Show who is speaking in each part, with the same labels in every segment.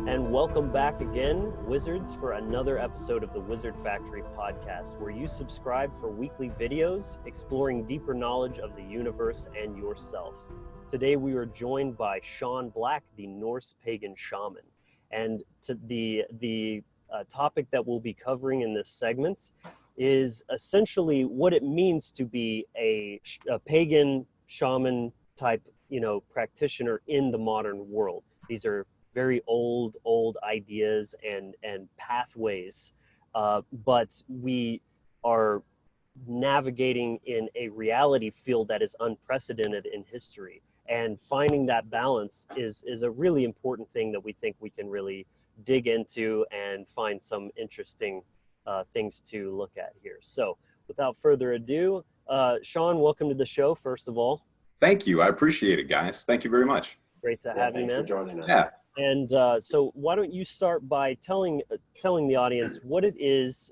Speaker 1: And welcome back again, Wizards, for another episode of the Wizard Factory podcast, where you subscribe for weekly videos exploring deeper knowledge of the universe and yourself. Today we are joined by Sean Black, the Norse Pagan Shaman. And the topic that we'll be covering in this segment is essentially what it means to be a pagan shaman type, practitioner in the modern world. These are very old ideas and pathways, but we are navigating in a reality field that is unprecedented in history. And finding that balance is a really important thing that we think we can really dig into and find some interesting things to look at here. So without further ado, Sean, welcome to the show, first of all.
Speaker 2: Thank you. I appreciate it, guys. Thank you very much.
Speaker 1: Great to have you, man.
Speaker 3: Thanks for joining us.
Speaker 2: Yeah.
Speaker 1: And so why don't you start by telling the audience what it is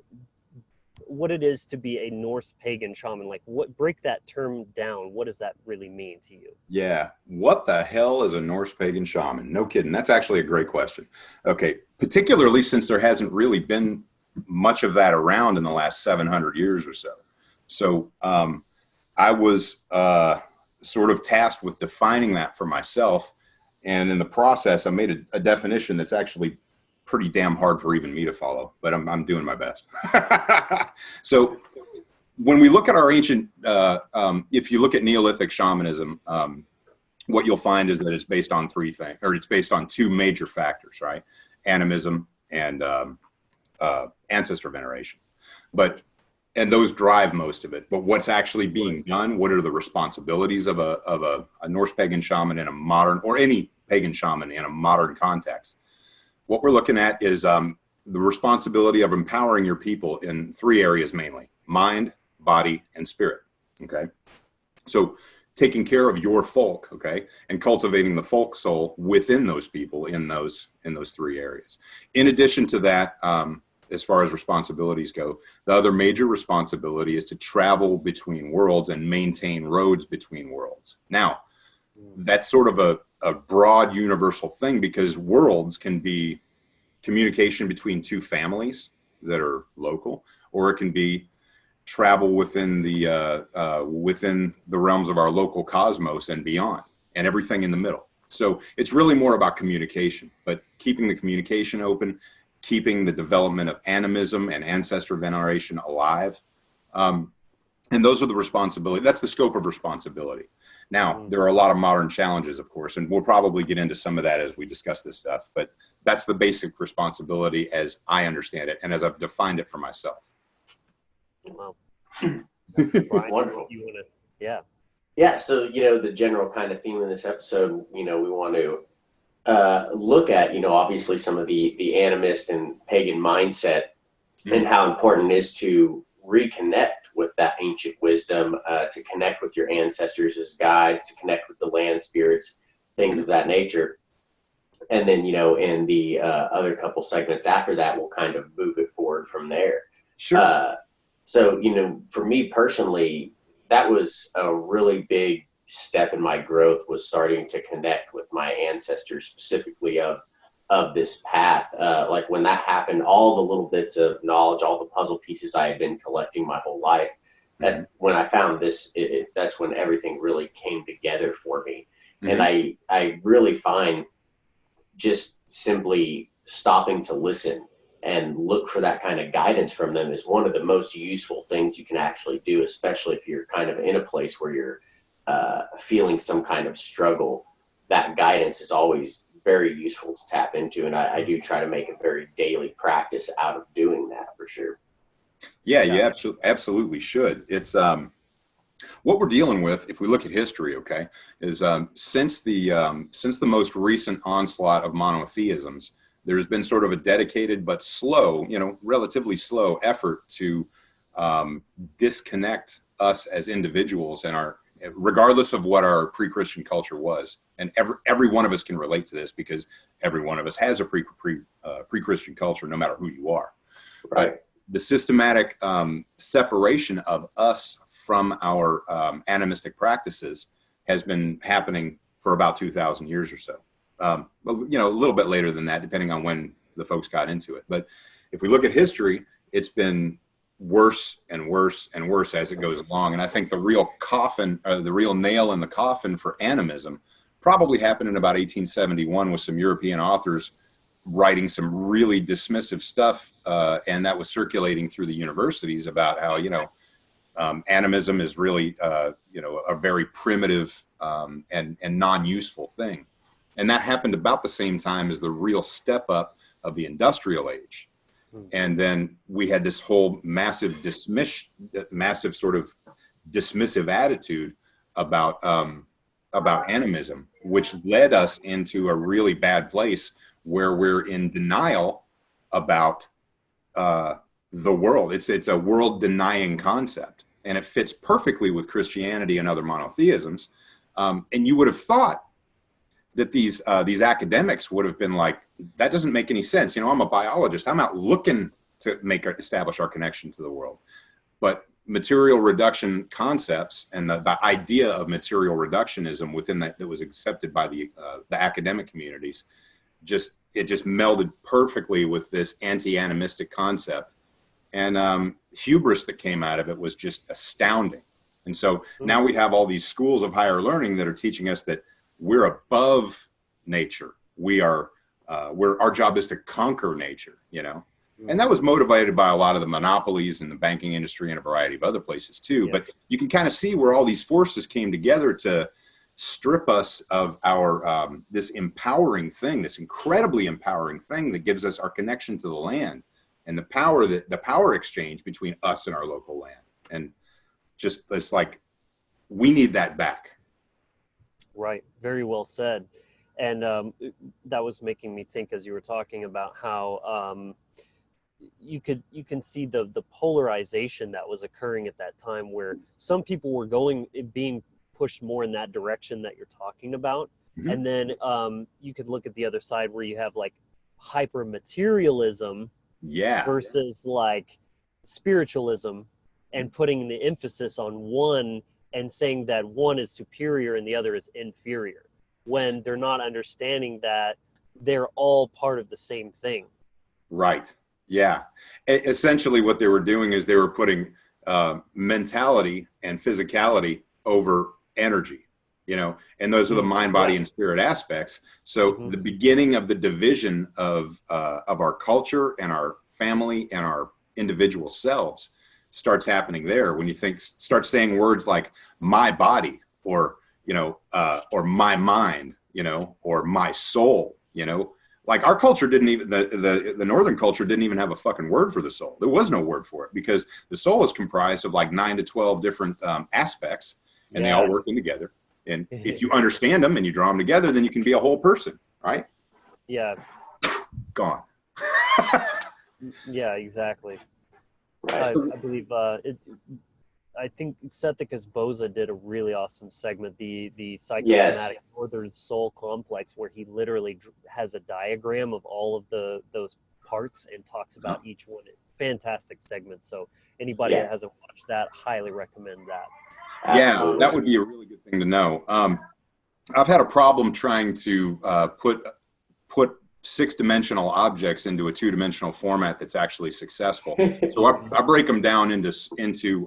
Speaker 1: to be a Norse pagan shaman? Like, break that term down. What does that really mean to you?
Speaker 2: Yeah. What the hell is a Norse pagan shaman? No kidding. That's actually a great question. Okay. Particularly since there hasn't really been much of that around in the last 700 years or so. So I was sort of tasked with defining that for myself. And in the process, I made a definition that's actually pretty damn hard for even me to follow, but I'm doing my best. So when we look at our ancient, if you look at Neolithic shamanism, what you'll find is that it's based on three things, or it's based on two major factors, right? Animism and ancestor veneration. And those drive most of it. But what's actually being done, what are the responsibilities of a Norse pagan shaman in a modern, or any pagan shaman in a modern context? What we're looking at is the responsibility of empowering your people in three areas mainly: mind, body, and spirit. Okay. So taking care of your folk, okay, and cultivating the folk soul within those people in those three areas. In addition to that, as far as responsibilities go, the other major responsibility is to travel between worlds and maintain roads between worlds. Now, that's sort of a broad universal thing, because worlds can be communication between two families that are local, or it can be travel within the realms of our local cosmos and beyond, and everything in the middle. So it's really more about communication, but keeping the communication open, keeping the development of animism and ancestor veneration alive. And those are the responsibility. That's the scope of responsibility. Now, there are a lot of modern challenges, of course, and we'll probably get into some of that as we discuss this stuff, but that's the basic responsibility as I understand it and as I've defined it for myself.
Speaker 1: Wow.
Speaker 3: Wonderful.
Speaker 1: Yeah.
Speaker 3: Yeah. So, the general kind of theme in this episode, we want to look at, obviously some of the animist and pagan mindset and how important it is to reconnect with that ancient wisdom, to connect with your ancestors as guides, to connect with the land spirits, things of that nature. And then, in the other couple segments after that, we'll kind of move it forward from there.
Speaker 2: Sure.
Speaker 3: So, for me personally, that was a really big step in my growth, was starting to connect with my ancestors, specifically of this path. Like when that happened, all the little bits of knowledge, all the puzzle pieces I had been collecting my whole life, that when I found this, that's when everything really came together for me. And I really find just simply stopping to listen and look for that kind of guidance from them is one of the most useful things you can actually do, especially if you're kind of in a place where you're feeling some kind of struggle. That guidance is always very useful to tap into, and I do try to make a very daily practice out of doing that, for sure.
Speaker 2: Yeah, you absolutely should. It's what we're dealing with, if we look at history, okay, is since the most recent onslaught of monotheisms, there's been sort of a dedicated but slow, relatively slow effort to disconnect us as individuals and regardless of what our pre-Christian culture was. And every one of us can relate to this, because every one of us has a pre-Christian culture, no matter who you are.
Speaker 3: Right.
Speaker 2: But the systematic separation of us from our animistic practices has been happening for about 2,000 years or so. well, you know, a little bit later than that, depending on when the folks got into it. But if we look at history, it's been worse and worse and worse as it goes along. And I think the real the real nail in the coffin for animism probably happened in about 1871 with some European authors writing some really dismissive stuff, and that was circulating through the universities about how, you know, animism is really, you know, a very primitive and non-useful thing. And that happened about the same time as the real step up of the industrial age. And then we had this whole massive sort of dismissive attitude about animism, which led us into a really bad place where we're in denial about the world. It's a world denying concept, and it fits perfectly with Christianity and other monotheisms. And you would have thought that these academics would have been like, that doesn't make any sense. You know, I'm a biologist. I'm out looking to establish our connection to the world. But material reduction concepts and the idea of material reductionism within that was accepted by the academic communities, it just melded perfectly with this anti-animistic concept. And hubris that came out of it was just astounding. And so now we have all these schools of higher learning that are teaching us that we're above nature. Our job is to conquer nature, you know? And that was motivated by a lot of the monopolies in the banking industry and a variety of other places too. Yeah. But you can kind of see where all these forces came together to strip us of our, this empowering thing, this incredibly empowering thing that gives us our connection to the land and the power exchange between us and our local land. And just, it's like, we need that back.
Speaker 1: Right. Very well said. And that was making me think as you were talking about how you can see the polarization that was occurring at that time, where some people were being pushed more in that direction that you're talking about. Mm-hmm. And then you could look at the other side where you have like hyper materialism versus like spiritualism, and putting the emphasis on one and saying that one is superior and the other is inferior, when they're not understanding that they're all part of the same thing.
Speaker 2: Right. Yeah. Essentially what they were doing is they were putting mentality and physicality over energy, you know, and those are the mind, body, and spirit aspects. So the beginning of the division of our culture and our family and our individual selves starts happening there when you start saying words like my body, or, you know, or my mind, you know, or my soul, you know. Like our culture didn't even, the Northern culture didn't even have a fucking word for the soul. There was no word for it, because the soul is comprised of like 9 to 12 different aspects, and they all working together. And if you understand them and you draw them together, then you can be a whole person, right?
Speaker 1: Yeah.
Speaker 2: Gone.
Speaker 1: Yeah, exactly.
Speaker 3: Right.
Speaker 1: I believe I think Sethicus Boza did a really awesome segment, the psychosomatic Northern Soul Complex, where he literally has a diagram of all of those parts and talks about each one. Fantastic segment. So anybody that hasn't watched that, highly recommend that.
Speaker 3: Absolutely.
Speaker 2: Yeah, that would be a really good thing to know. I've had a problem trying to put 6-dimensional objects into a 2-dimensional format that's actually successful. So I break them down into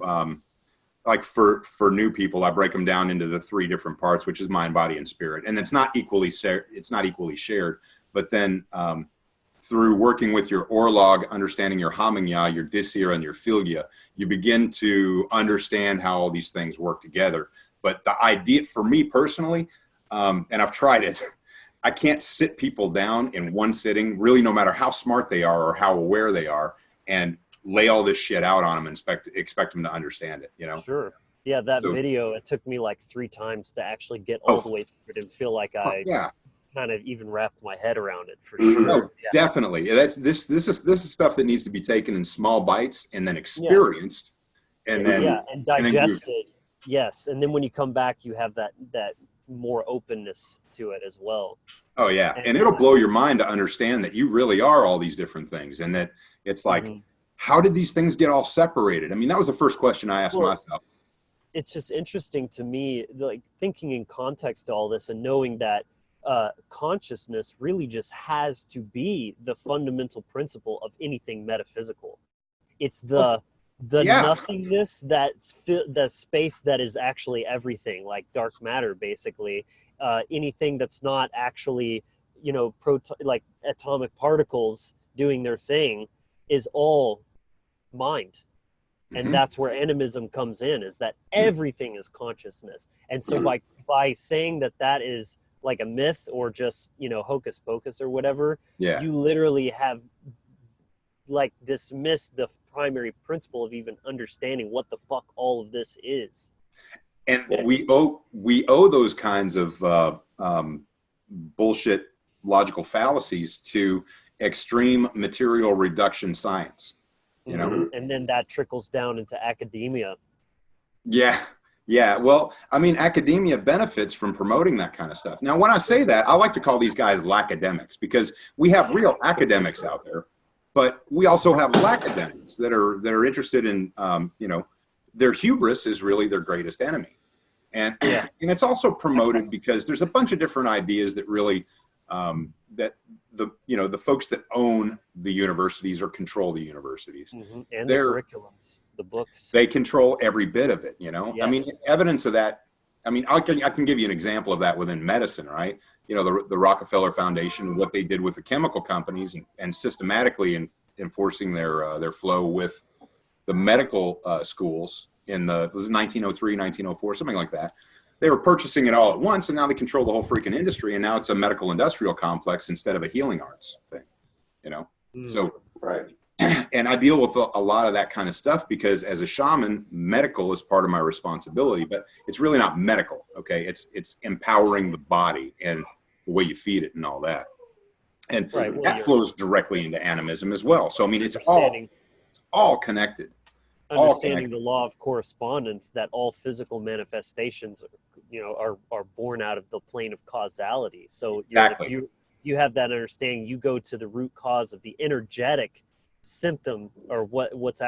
Speaker 2: like for new people, I break them down into the 3 different parts, which is mind, body, and spirit. And it's not equally shared. But then through working with your Orlog, understanding your Homingya, your Disir, and your Filgia, you begin to understand how all these things work together. But the idea, for me personally, and I've tried it, I can't sit people down in one sitting, really, no matter how smart they are or how aware they are, and lay all this shit out on them and expect them to understand it, you know?
Speaker 1: Sure. Yeah, that video, it took me like 3 times to actually get all the way through it and feel like I kind of even wrapped my head around it, for sure.
Speaker 2: No, definitely. This is stuff that needs to be taken in small bites and then experienced and then
Speaker 1: and digested. Yes, and then when you come back, you have that more openness to it as well.
Speaker 2: Oh yeah, and it'll blow your mind to understand that you really are all these different things, and that it's like, how did these things get all separated? I mean, that was the first question I asked myself.
Speaker 1: It's just interesting to me, like thinking in context to all this and knowing that consciousness really just has to be the fundamental principle of anything metaphysical. It's the
Speaker 2: Yeah.
Speaker 1: nothingness that's the space that is actually everything, like dark matter, basically. Anything that's not actually, you know, like atomic particles doing their thing is all mind. And
Speaker 2: Mhm.
Speaker 1: that's where animism comes in, is that everything is consciousness. And so by saying that that is like a myth or just, you know, hocus pocus or whatever,
Speaker 2: Yeah.
Speaker 1: you literally have like dismissed the primary principle of even understanding what the fuck all of this is.
Speaker 2: And
Speaker 3: Yeah.
Speaker 2: we owe those kinds of bullshit logical fallacies to extreme material reduction science. You know?
Speaker 3: Mhm.
Speaker 1: And then that trickles down into academia.
Speaker 2: Yeah. Yeah. Well, I mean, academia benefits from promoting that kind of stuff. Now, when I say that, I like to call these guys lacademics, because we have real academics out there, but we also have lacademics that are interested in, you know, their hubris is really their greatest enemy. And,
Speaker 1: Yeah.
Speaker 2: and it's also promoted because there's a bunch of different ideas that really, that the folks that own the universities or control the universities,
Speaker 1: And the
Speaker 2: they're,
Speaker 1: curriculums, the books.
Speaker 2: they control every bit of it, you know?
Speaker 1: Yes.
Speaker 2: I mean, evidence of that. I mean, I can give you an example of that within medicine, right? You know, the Rockefeller Foundation, what they did with the chemical companies and systematically enforcing their flow with the medical schools in it was 1903, 1904, something like that. They were purchasing it all at once, and now they control the whole freaking industry, and now it's a medical industrial complex instead of a healing arts thing, you know? So,
Speaker 3: Right.
Speaker 2: and I deal with a lot of that kind of stuff because as a shaman, medical is part of my responsibility, but it's really not medical. Okay. It's empowering the body and the way you feed it and all that. And
Speaker 1: Right. Well,
Speaker 2: that
Speaker 1: you're
Speaker 2: flows directly into animism as well. So, I mean, it's
Speaker 1: understanding
Speaker 2: all connected, all
Speaker 1: understanding
Speaker 2: connected.
Speaker 1: the law of correspondence, that all physical manifestations, you know, are born out of the plane of causality. So if
Speaker 2: Exactly.
Speaker 1: you have that understanding, you go to the root cause of the energetic symptom, or what's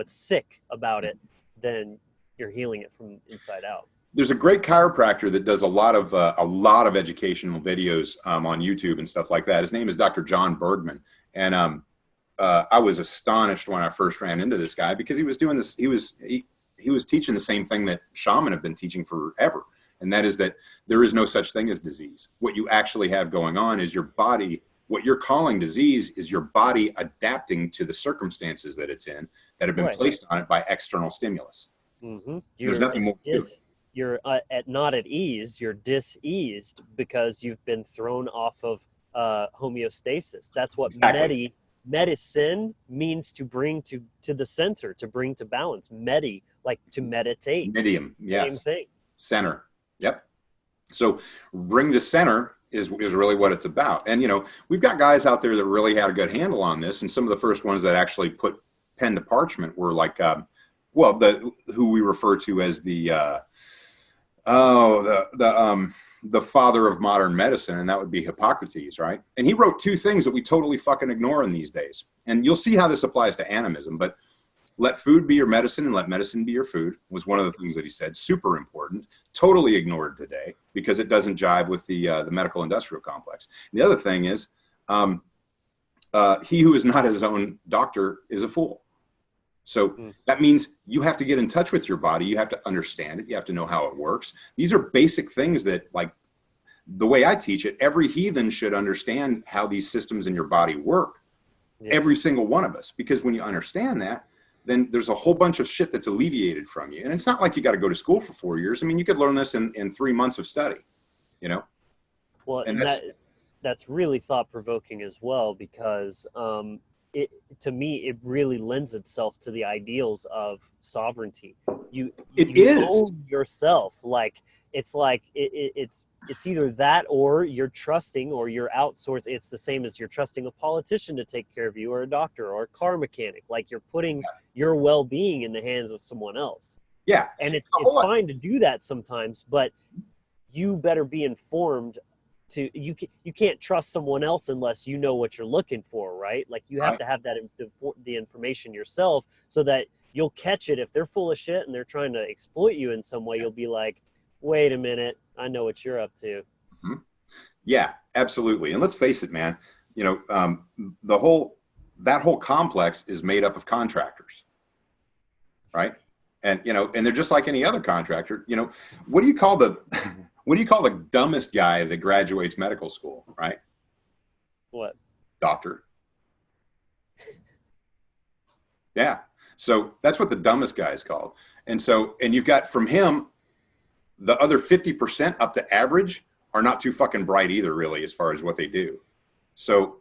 Speaker 1: sick about it, then you're healing it from inside out.
Speaker 2: There's a great chiropractor that does a lot of educational videos on YouTube and stuff like that. His name is Dr. John Bergman. And I was astonished when I first ran into this guy because he was doing this. He was teaching the same thing that shaman have been teaching forever. And that is that there is no such thing as disease. What you actually have going on is your body. What you're calling disease is your body adapting to the circumstances that it's in that have been placed on it by external stimulus. There's nothing more to it.
Speaker 1: You're not at ease. You're diseased because you've been thrown off of homeostasis. That's what
Speaker 2: Exactly.
Speaker 1: medicine means, to bring to the center, to bring to balance. Like to meditate.
Speaker 2: Medium, yes.
Speaker 1: Same thing.
Speaker 2: Center. Yep. So bring to center is really what it's about. And, you know, we've got guys out there that really had a good handle on this. And some of the first ones that actually put pen to parchment were like, who we refer to as the father of modern medicine, and that would be Hippocrates, right? And he wrote two things that we totally fucking ignore in these days. And you'll see how this applies to animism, but let food be your medicine and let medicine be your food was one of the things that he said. Super important, totally ignored today because it doesn't jive with the medical industrial complex. And the other thing is, he who is not his own doctor is a fool. So that means you have to get in touch with your body. You have to understand it. You have to know how it works. These are basic things that, like, the way I teach it, every heathen should understand how these systems in your body work. Yeah. Every single one of us. Because when you understand that, then there's a whole bunch of shit that's alleviated from you. And it's not like you got to go to school for 4 years. I mean, you could learn this in 3 months of study, you know?
Speaker 1: Well, and that's really thought-provoking as well, because to me, it really lends itself to the ideals of sovereignty. You own yourself. Like, it's either that, or you're trusting, or you're outsourcing. It's the same as you're trusting a politician to take care of you, or a doctor, or a car mechanic. Like, you're putting your well-being in the hands of someone else.
Speaker 2: Yeah.
Speaker 1: And it's fine to do that sometimes, but you better be informed. You can't trust someone else unless you know what you're looking for, right? Like, you have to have the information yourself, so that you'll catch it. If they're full of shit and they're trying to exploit you in some way, you'll be like, wait a minute, I know what you're up to.
Speaker 2: Mm-hmm. Yeah, absolutely. And let's face it, man, you know, that whole complex is made up of contractors, right? And, you know, and they're just like any other contractor. You know, what do you call the, what do you call the dumbest guy that graduates medical school, right?
Speaker 1: What?
Speaker 2: Doctor. Yeah. So that's what the dumbest guy is called. And so, and you've got from him, the other 50% up to average are not too fucking bright either, really, as far as what they do. So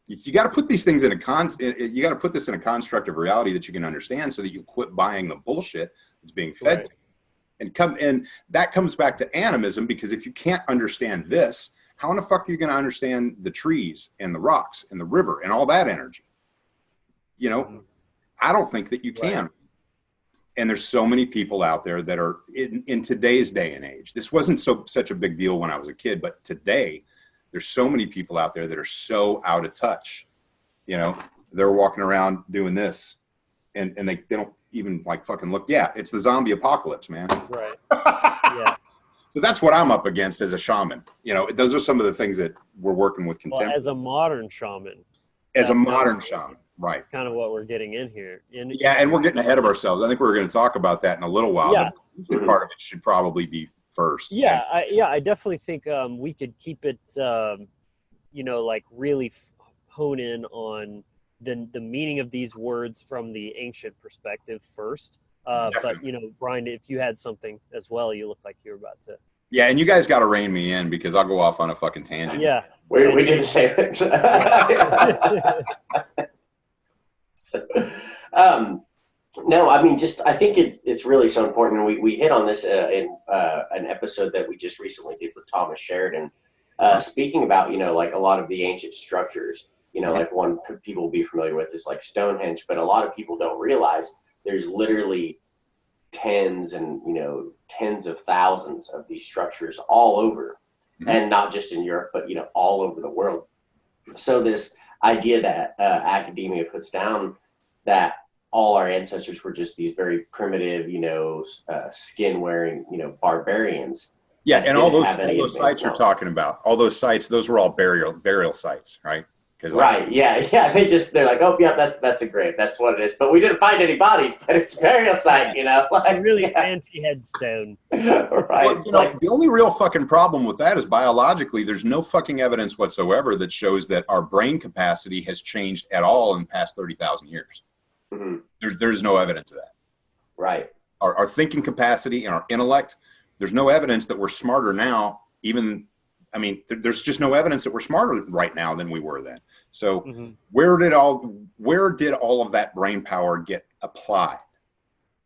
Speaker 2: you got to put these things in you got to put this in a construct of reality that you can understand so that you quit buying the bullshit that's being fed
Speaker 1: Right.
Speaker 2: to you. And that comes back to animism, because if you can't understand this, how in the fuck are you going to understand the trees and the rocks and the river and all that energy? You know, I don't think that you can.
Speaker 1: Right.
Speaker 2: And there's so many people out there that are in today's day and age. This wasn't such a big deal when I was a kid, but today there's so many people out there that are so out of touch. You know, they're walking around doing this and they don't even like fucking look. Yeah, it's the zombie apocalypse, man.
Speaker 1: Right. Yeah.
Speaker 2: So that's what I'm up against as a shaman. You know, those are some of the things that we're working with
Speaker 1: Well,
Speaker 2: contemporary.
Speaker 1: as a modern shaman.
Speaker 2: As a
Speaker 1: that's
Speaker 2: modern
Speaker 1: kind of,
Speaker 2: shaman, right?
Speaker 1: That's kind of what we're getting in here.
Speaker 2: Yeah, and we're getting ahead of ourselves. I think we're going to talk about that in a little while.
Speaker 1: Yeah.
Speaker 2: The part of it should probably be first.
Speaker 1: Yeah, I definitely think we could keep it, you know, like really hone in on the meaning of these words from the ancient perspective first. But, you know, Brian, if you had something as well, you look like you were about to.
Speaker 2: Yeah, and you guys got to rein me in because I'll go off on a fucking tangent.
Speaker 1: Yeah.
Speaker 3: We did the same things. So, no, I mean, just I think it's really so important. We hit on this in an episode that we just recently did with Thomas Sheridan, speaking about, you know, like a lot of the ancient structures. You know, like one people will be familiar with is like Stonehenge, but a lot of people don't realize there's literally tens of thousands of these structures all over, and not just in Europe, but, you know, all over the world. So this idea that academia puts down that all our ancestors were just these very primitive, you know, skin wearing, you know, barbarians.
Speaker 2: Yeah, and all those sites you're
Speaker 3: knowledge.
Speaker 2: talking about, all those sites, those were all burial sites, right?
Speaker 3: Right. Yeah. They're like, oh, yeah, that's a grave. That's what it is. But we didn't find any bodies, but it's a burial site, you know, like
Speaker 1: really fancy headstone.
Speaker 3: Right.
Speaker 2: Well, you know, the only real fucking problem with that is biologically, there's no fucking evidence whatsoever that shows that our brain capacity has changed at all in the past 30,000 years.
Speaker 3: Mm-hmm.
Speaker 2: There's no evidence of that.
Speaker 3: Right.
Speaker 2: Our thinking capacity and our intellect, there's no evidence that we're smarter now. Even, I mean, there's just no evidence that we're smarter right now than we were then. So where did all of that brain power get applied?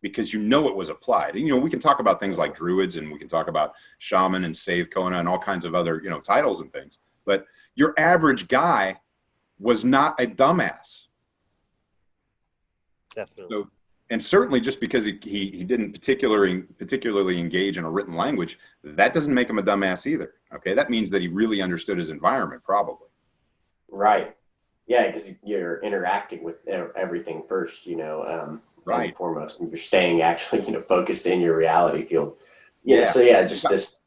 Speaker 2: Because you know it was applied. And, you know, we can talk about things like druids, and we can talk about shaman and Save Kona and all kinds of other, you know, titles and things. But your average guy was not a dumbass.
Speaker 1: Definitely.
Speaker 2: So, and certainly just because he didn't particularly engage in a written language, that doesn't make him a dumbass either. Okay, that means that he really understood his environment, probably.
Speaker 3: Right. Yeah, because you're interacting with everything first, you know,
Speaker 2: right.
Speaker 3: And foremost, and you're staying actually, you know, focused in your reality field. Yeah. So yeah, just this.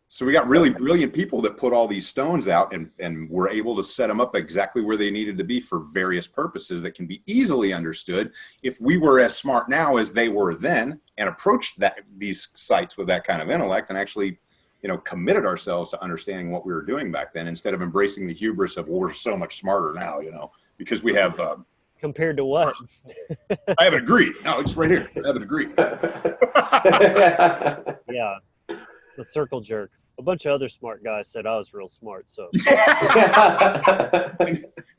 Speaker 2: So we got really brilliant people that put all these stones out and were able to set them up exactly where they needed to be for various purposes that can be easily understood if we were as smart now as they were then and approached these sites with that kind of intellect and actually, you know, committed ourselves to understanding what we were doing back then instead of embracing the hubris of, well, we're so much smarter now, you know, because we have...
Speaker 1: compared to what?
Speaker 2: I have a degree. No, it's right here. I have a degree.
Speaker 1: Yeah. The circle jerk. A bunch of other smart guys said I was real smart. So.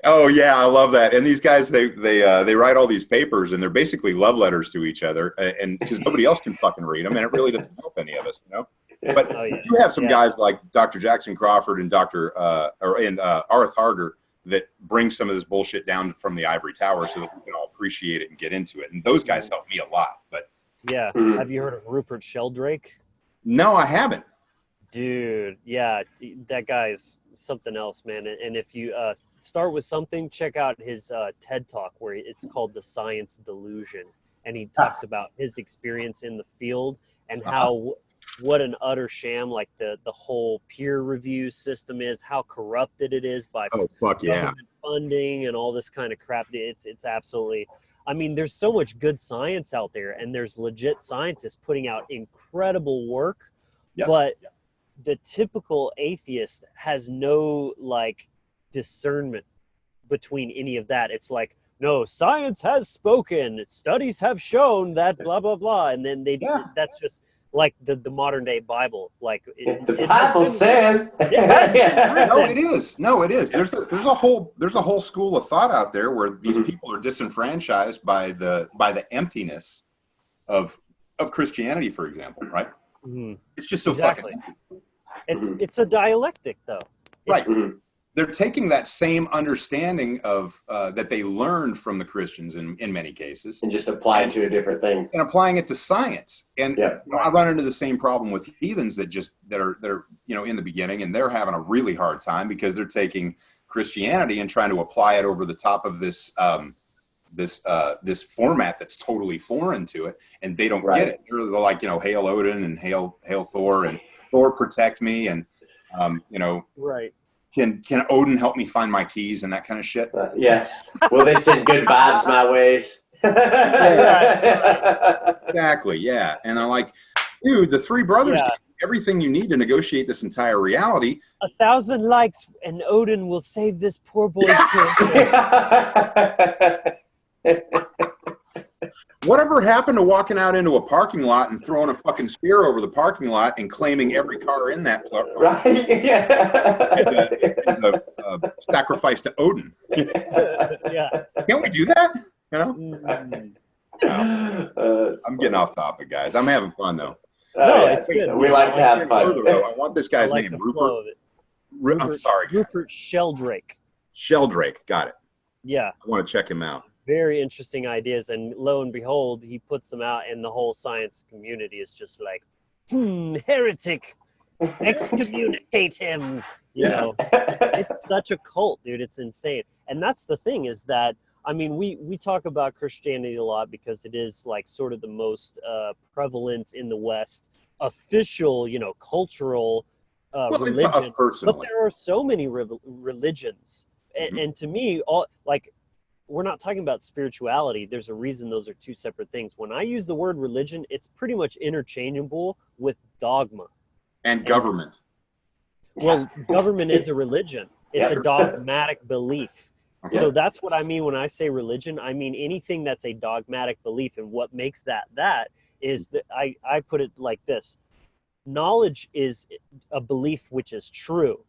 Speaker 2: Oh yeah, I love that. And these guys, they write all these papers, and they're basically love letters to each other, and because nobody else can fucking read them, and it really doesn't help any of us, you know. But you have some guys like Dr. Jackson Crawford and Arth Harger that bring some of this bullshit down from the ivory tower so that we can all appreciate it and get into it. And those guys help me a lot. But
Speaker 1: yeah, have you heard of Rupert Sheldrake?
Speaker 2: No, I haven't.
Speaker 1: Dude, yeah, that guy's something else, man. And if you start with something, check out his TED Talk where it's called The Science Delusion. And he talks about his experience in the field and how what an utter sham like the whole peer review system is, how corrupted it is by
Speaker 2: Oh, fuck yeah.
Speaker 1: government funding and all this kind of crap. It's absolutely, I mean, there's so much good science out there, and there's legit scientists putting out incredible work,
Speaker 2: Yep.
Speaker 1: but the typical atheist has no like discernment between any of that. It's like, no, science has spoken, studies have shown that blah blah blah, and then that's just like the modern day Bible. Like
Speaker 3: the Bible says.
Speaker 2: No, it is. No, it is. There's a whole school of thought out there where these people are disenfranchised by the emptiness of Christianity, for example, right? It's just so fucking empty.
Speaker 1: It's a dialectic, though.
Speaker 2: Right. They're taking that same understanding of that they learned from the Christians in many cases,
Speaker 3: and just applying to a different thing,
Speaker 2: and applying it to science. And I run into the same problem with heathens that are in the beginning, and they're having a really hard time because they're taking Christianity and trying to apply it over the top of this this format that's totally foreign to it, and they don't get it. They're like, hail Odin and hail Thor, and Thor protect me, and
Speaker 1: right.
Speaker 2: Can Odin help me find my keys and that kind of shit?
Speaker 3: Will they send good vibes my ways?
Speaker 2: Exactly, yeah. And I'm like, dude, the three brothers gave you everything you need to negotiate this entire reality.
Speaker 1: 1,000 likes and Odin will save this poor boy's
Speaker 2: Whatever happened to walking out into a parking lot and throwing a fucking spear over the parking lot and claiming every car in that as a sacrifice to Odin? Can't we do that? I'm getting off topic, guys. I'm having fun though.
Speaker 1: It's good.
Speaker 3: We like to have fun.
Speaker 2: I want this guy's name, Rupert. I'm sorry,
Speaker 1: Rupert Sheldrake.
Speaker 2: Sheldrake, got it.
Speaker 1: Yeah,
Speaker 2: I want to check him out.
Speaker 1: Very interesting ideas, and lo and behold, he puts them out, and the whole science community is just like, heretic, excommunicate him. You know, it's such a cult, dude. It's insane. And that's the thing, is that, I mean, we talk about Christianity a lot because it is like sort of the most prevalent in the West, official, cultural religion.
Speaker 2: To us personally.
Speaker 1: But there are so many religions, and to me, we're not talking about spirituality. There's a reason those are two separate things. When I use the word religion, it's pretty much interchangeable with dogma.
Speaker 2: And government.
Speaker 1: Well, government is a religion. It's a dogmatic belief. Okay. So that's what I mean when I say religion. I mean anything that's a dogmatic belief. And what makes that is that I put it like this. Knowledge is a belief which is true.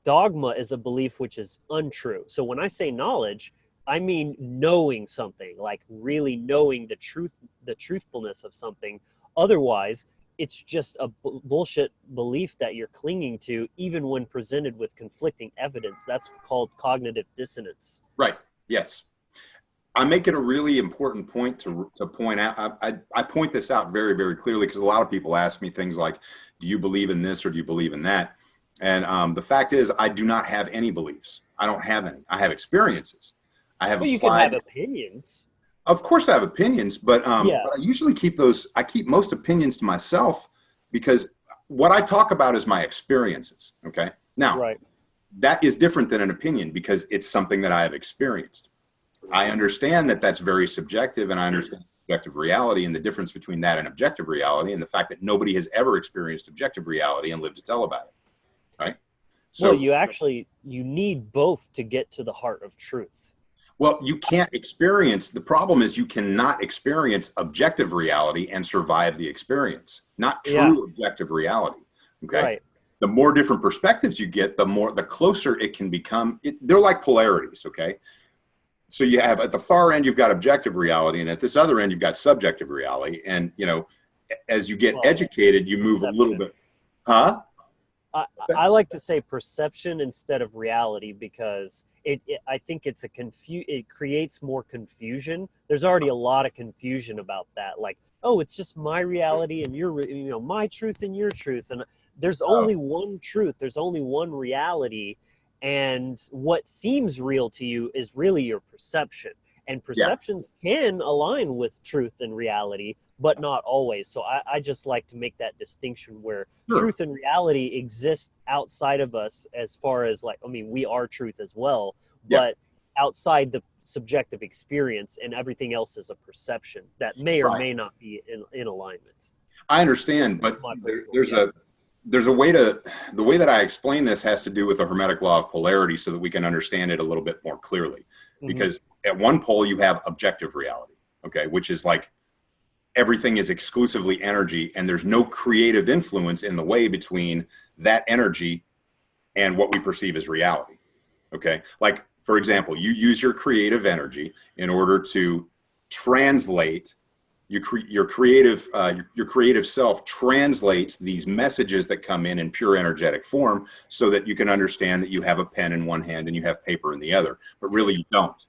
Speaker 1: Dogma is a belief which is untrue. So when I say knowledge, I mean knowing something, like really knowing the truthfulness of something. Otherwise, it's just a bullshit belief that you're clinging to, even when presented with conflicting evidence. That's called cognitive dissonance.
Speaker 2: Right. Yes. I make it a really important point to point out. I point this out very, very clearly because a lot of people ask me things like, do you believe in this or do you believe in that? And the fact is, I do not have any beliefs. I don't have any. I have experiences.
Speaker 1: You can have opinions.
Speaker 2: Of course I have opinions, but I usually keep most opinions to myself because what I talk about is my experiences. Okay. Now, that is different than an opinion because it's something that I have experienced. I understand that that's very subjective, and I understand objective reality and the difference between that and objective reality, and the fact that nobody has ever experienced objective reality and lived to tell about it. Right.
Speaker 1: So you need both to get to the heart of truth.
Speaker 2: Well, you can't experience. The problem is you cannot experience objective reality and survive the experience. Not true objective reality. Okay.
Speaker 1: Right.
Speaker 2: The more different perspectives you get, the closer it can become. They're like polarities. Okay. So you have at the far end, you've got objective reality, and at this other end, you've got subjective reality. And as you get educated, you move a little bit. Huh?
Speaker 1: I like to say perception instead of reality because I think it creates more confusion. There's already a lot of confusion about that. Like, oh, it's just my reality and your, my truth and your truth. And there's only one truth. There's only one reality. And what seems real to you is really your perception. And perceptions can align with truth and reality, but not always. So I just like to make that distinction where
Speaker 2: Sure.
Speaker 1: truth and reality exist outside of us, as far as like, I mean, we are truth as well, but outside the subjective experience, and everything else is a perception that may or may not be in alignment.
Speaker 2: I understand, but there's a way to, the way that I explain this has to do with the Hermetic law of polarity so that we can understand it a little bit more clearly. Because at one pole you have objective reality, okay, which is like everything is exclusively energy and there's no creative influence in the way between that energy and what we perceive as reality, okay? Like, for example, you use your creative energy in order to translate your creative self translates these messages that come in pure energetic form so that you can understand that you have a pen in one hand and you have paper in the other, but really you don't.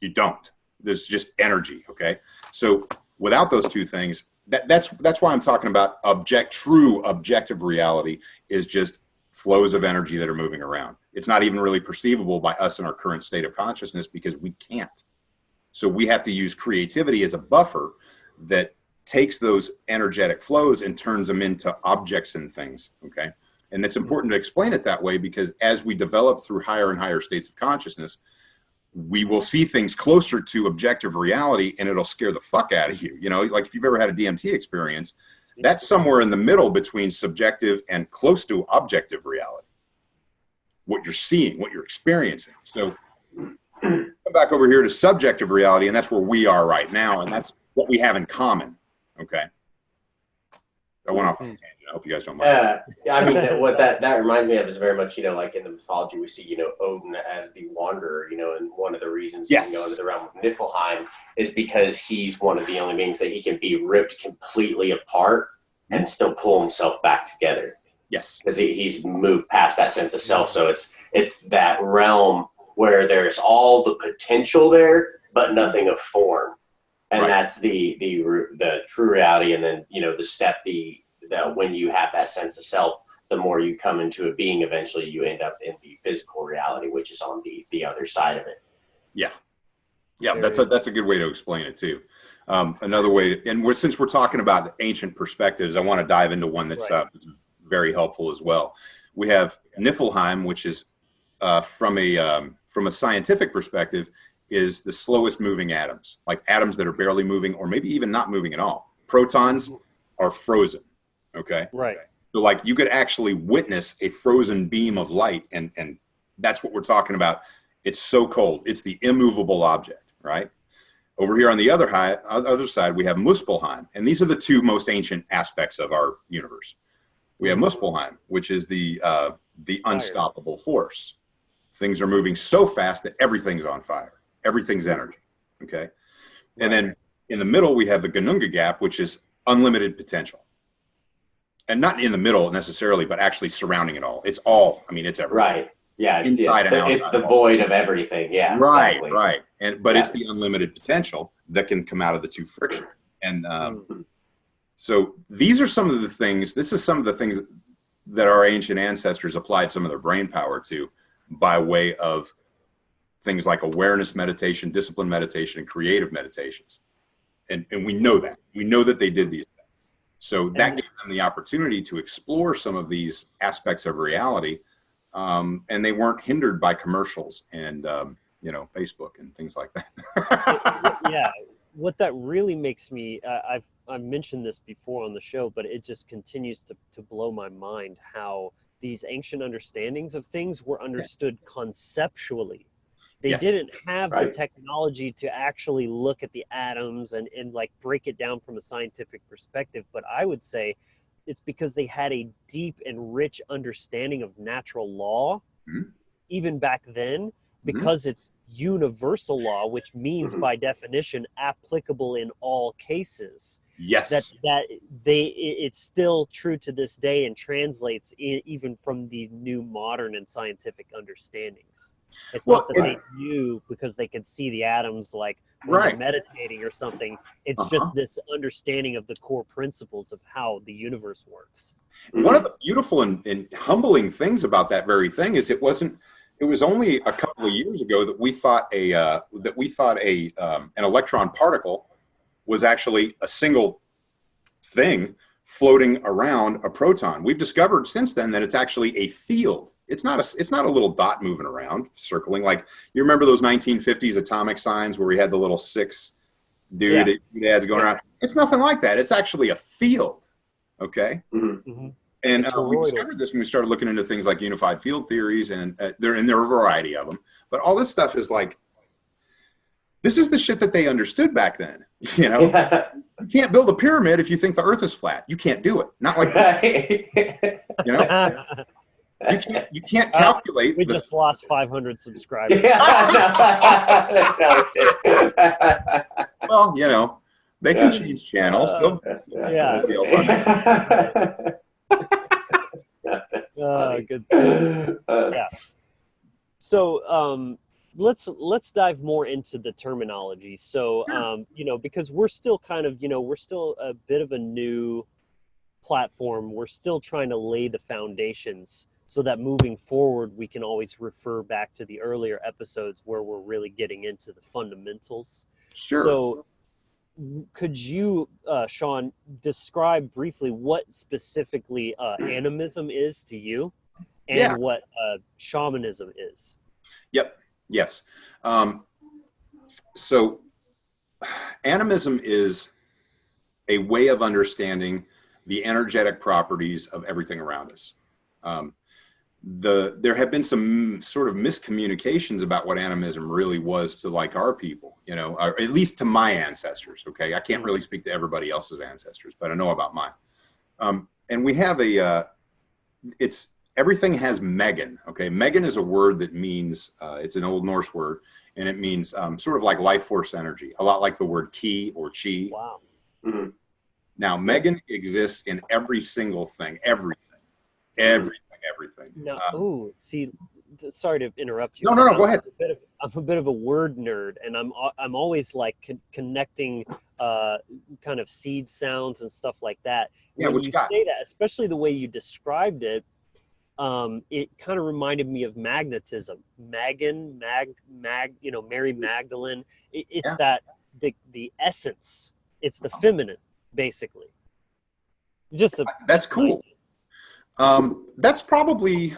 Speaker 2: You don't. There's just energy, okay? So without those two things, that's why I'm talking about true objective reality is just flows of energy that are moving around. It's not even really perceivable by us in our current state of consciousness because we can't. So we have to use creativity as a buffer that takes those energetic flows and turns them into objects and things, okay? And it's important to explain it that way because as we develop through higher and higher states of consciousness, we will see things closer to objective reality and it'll scare the fuck out of you. You know, like if you've ever had a DMT experience, that's somewhere in the middle between subjective and close to objective reality. What you're seeing, what you're experiencing. So come back over here to subjective reality, and that's where we are right now, and that's what we have in common. Okay. I went off on a tangent. I hope you guys don't mind.
Speaker 3: I mean, what that reminds me of is very much, you know, like in the mythology, we see, you know, Odin as the wanderer, you know, and one of the reasons he can go into the realm of Niflheim is because he's one of the only beings that he can be ripped completely apart and still pull himself back together.
Speaker 2: Yes.
Speaker 3: Because he's moved past that sense of self. So it's that realm where there's all the potential there, but nothing of form. And that's the true reality. And then, you know, the step, the when you have that sense of self, the more you come into a being, eventually you end up in the physical reality, which is on the other side of it.
Speaker 2: Yeah. Yeah. That's a good way to explain it too. Another way, and since we're talking about ancient perspectives, I want to dive into one that's very helpful as well. We have Niflheim, which is from a scientific perspective, is the slowest moving atoms, like atoms that are barely moving or maybe even not moving at all. Protons are frozen, okay?
Speaker 1: Right.
Speaker 2: So like you could actually witness a frozen beam of light, and that's what we're talking about. It's so cold. It's the immovable object, right? Over here on the other side, we have Muspelheim, and these are the two most ancient aspects of our universe. We have Muspelheim, which is the unstoppable force. Things are moving so fast that everything's on fire. Everything's energy, okay? And then in the middle, we have the Gununga gap, which is unlimited potential. And not in the middle necessarily, but actually surrounding it all. It's all, I mean, it's everywhere.
Speaker 3: Right. Yeah.
Speaker 2: Inside and outside.
Speaker 3: It's the void of everything. Yeah.
Speaker 2: Right,
Speaker 3: exactly.
Speaker 2: right. But it's the unlimited potential that can come out of the two friction. And so these are some of the things, this is some of the things that our ancient ancestors applied some of their brain power to by way of things like awareness meditation, discipline meditation, and creative meditations. And we know that. We know that they did these things. So that gave them the opportunity to explore some of these aspects of reality. And they weren't hindered by commercials and, you know, Facebook and things like that.
Speaker 1: Yeah. What that really makes me, I've mentioned this before on the show, but it just continues to blow my mind how these ancient understandings of things were understood conceptually. They didn't have the technology to actually look at the atoms and like break it down from a scientific perspective. But I would say it's because they had a deep and rich understanding of natural law, even back then, because it's universal law, which means by definition applicable in all cases.
Speaker 2: Yes.
Speaker 1: It's still true to this day and translates even from the new modern and scientific understandings. It's not that they knew because they could see the atoms like when they're meditating or something. It's just this understanding of the core principles of how the universe works.
Speaker 2: One of the beautiful and humbling things about that very thing is it was only a couple of years ago that we thought an electron particle was actually a single thing floating around a proton. We've discovered since then that it's actually a field. It's not a little dot moving around, circling. Like, you remember those 1950s atomic signs where we had the little 6 dude dads going around? It's nothing like that. It's actually a field. Okay.
Speaker 1: Mm-hmm.
Speaker 2: And we discovered this when we started looking into things like unified field theories, and there are a variety of them. But all this stuff is like, this is the shit that they understood back then. You know, you can't build a pyramid if you think the Earth is flat. You can't do it. Not like that. You know, you can't calculate.
Speaker 1: We just lost 500 subscribers.
Speaker 2: Well, you know, they can change channels.
Speaker 1: Good. Yeah. So let's dive more into the terminology. So you know, because we're still kind of, you know, we're still a bit of a new platform. We're still trying to lay the foundations so that moving forward we can always refer back to the earlier episodes where we're really getting into the fundamentals.
Speaker 2: Sure.
Speaker 1: So could you, Sean, describe briefly what specifically animism is to you, and what shamanism is?
Speaker 2: Yep. Yes. So animism is a way of understanding the energetic properties of everything around us. There have been some sort of miscommunications about what animism really was to, like, our people, you know, or at least to my ancestors. Okay. I can't really speak to everybody else's ancestors, but I know about mine. And we have everything has Megan. Okay. Megan is a word that means, it's an Old Norse word, and it means sort of like life force energy, a lot like the word ki or chi.
Speaker 1: Wow.
Speaker 3: Mm-hmm.
Speaker 2: Now, Megan exists in every single thing, everything.
Speaker 1: No, see, sorry to interrupt you.
Speaker 2: No, go ahead.
Speaker 1: I'm a bit of a word nerd, and I'm always like connecting kind of seed sounds and stuff like that.
Speaker 2: Yeah,
Speaker 1: when you say that, especially the way you described it, it kind of reminded me of magnetism. Megan, you know, Mary Magdalene. It's that the essence. It's the feminine, basically.
Speaker 2: That's cool. That's probably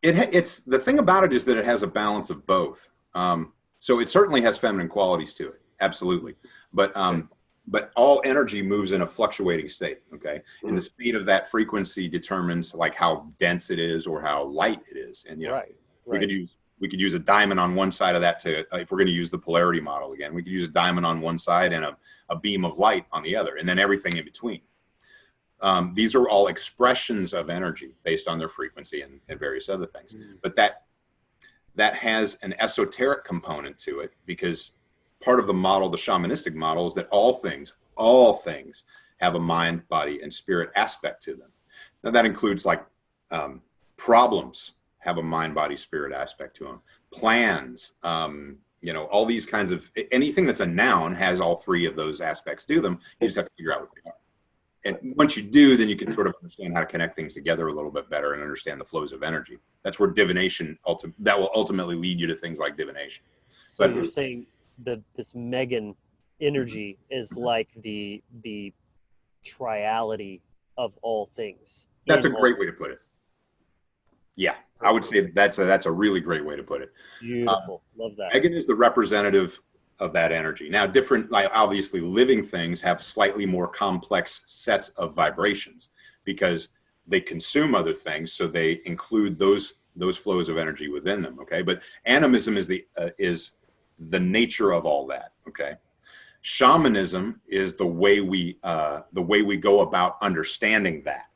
Speaker 2: it's the thing about it is that it has a balance of both. So it certainly has feminine qualities to it, absolutely. But all energy moves in a fluctuating state. Okay, and the speed of that frequency determines like how dense it is or how light it is. And you know, we could use a diamond on one side of that to, if we're going to use the polarity model again, we could use a diamond on one side and a beam of light on the other, and then everything in between. These are all expressions of energy based on their frequency and various other things. But that has an esoteric component to it, because part of the model, the shamanistic model, is that all things have a mind, body, and spirit aspect to them. Now that includes like problems have a mind, body, spirit aspect to them. Plans, you know, all these kinds of, anything that's a noun has all 3 of those aspects to them. You just have to figure out what they are. And once you do, then you can sort of understand how to connect things together a little bit better and understand the flows of energy. That's where divination, that will ultimately lead you to things like divination.
Speaker 1: So you're saying that this Megan energy is like the triality of all things.
Speaker 2: That's a great way to put it. Yeah, I would say that's a really great way to put it.
Speaker 1: Beautiful. Love that.
Speaker 2: Megan is the representative of that energy. Now, different, like obviously living things have slightly more complex sets of vibrations because they consume other things, so they include those flows of energy within them. Okay, but animism is the nature of all that. Okay, shamanism is the way we go about understanding that,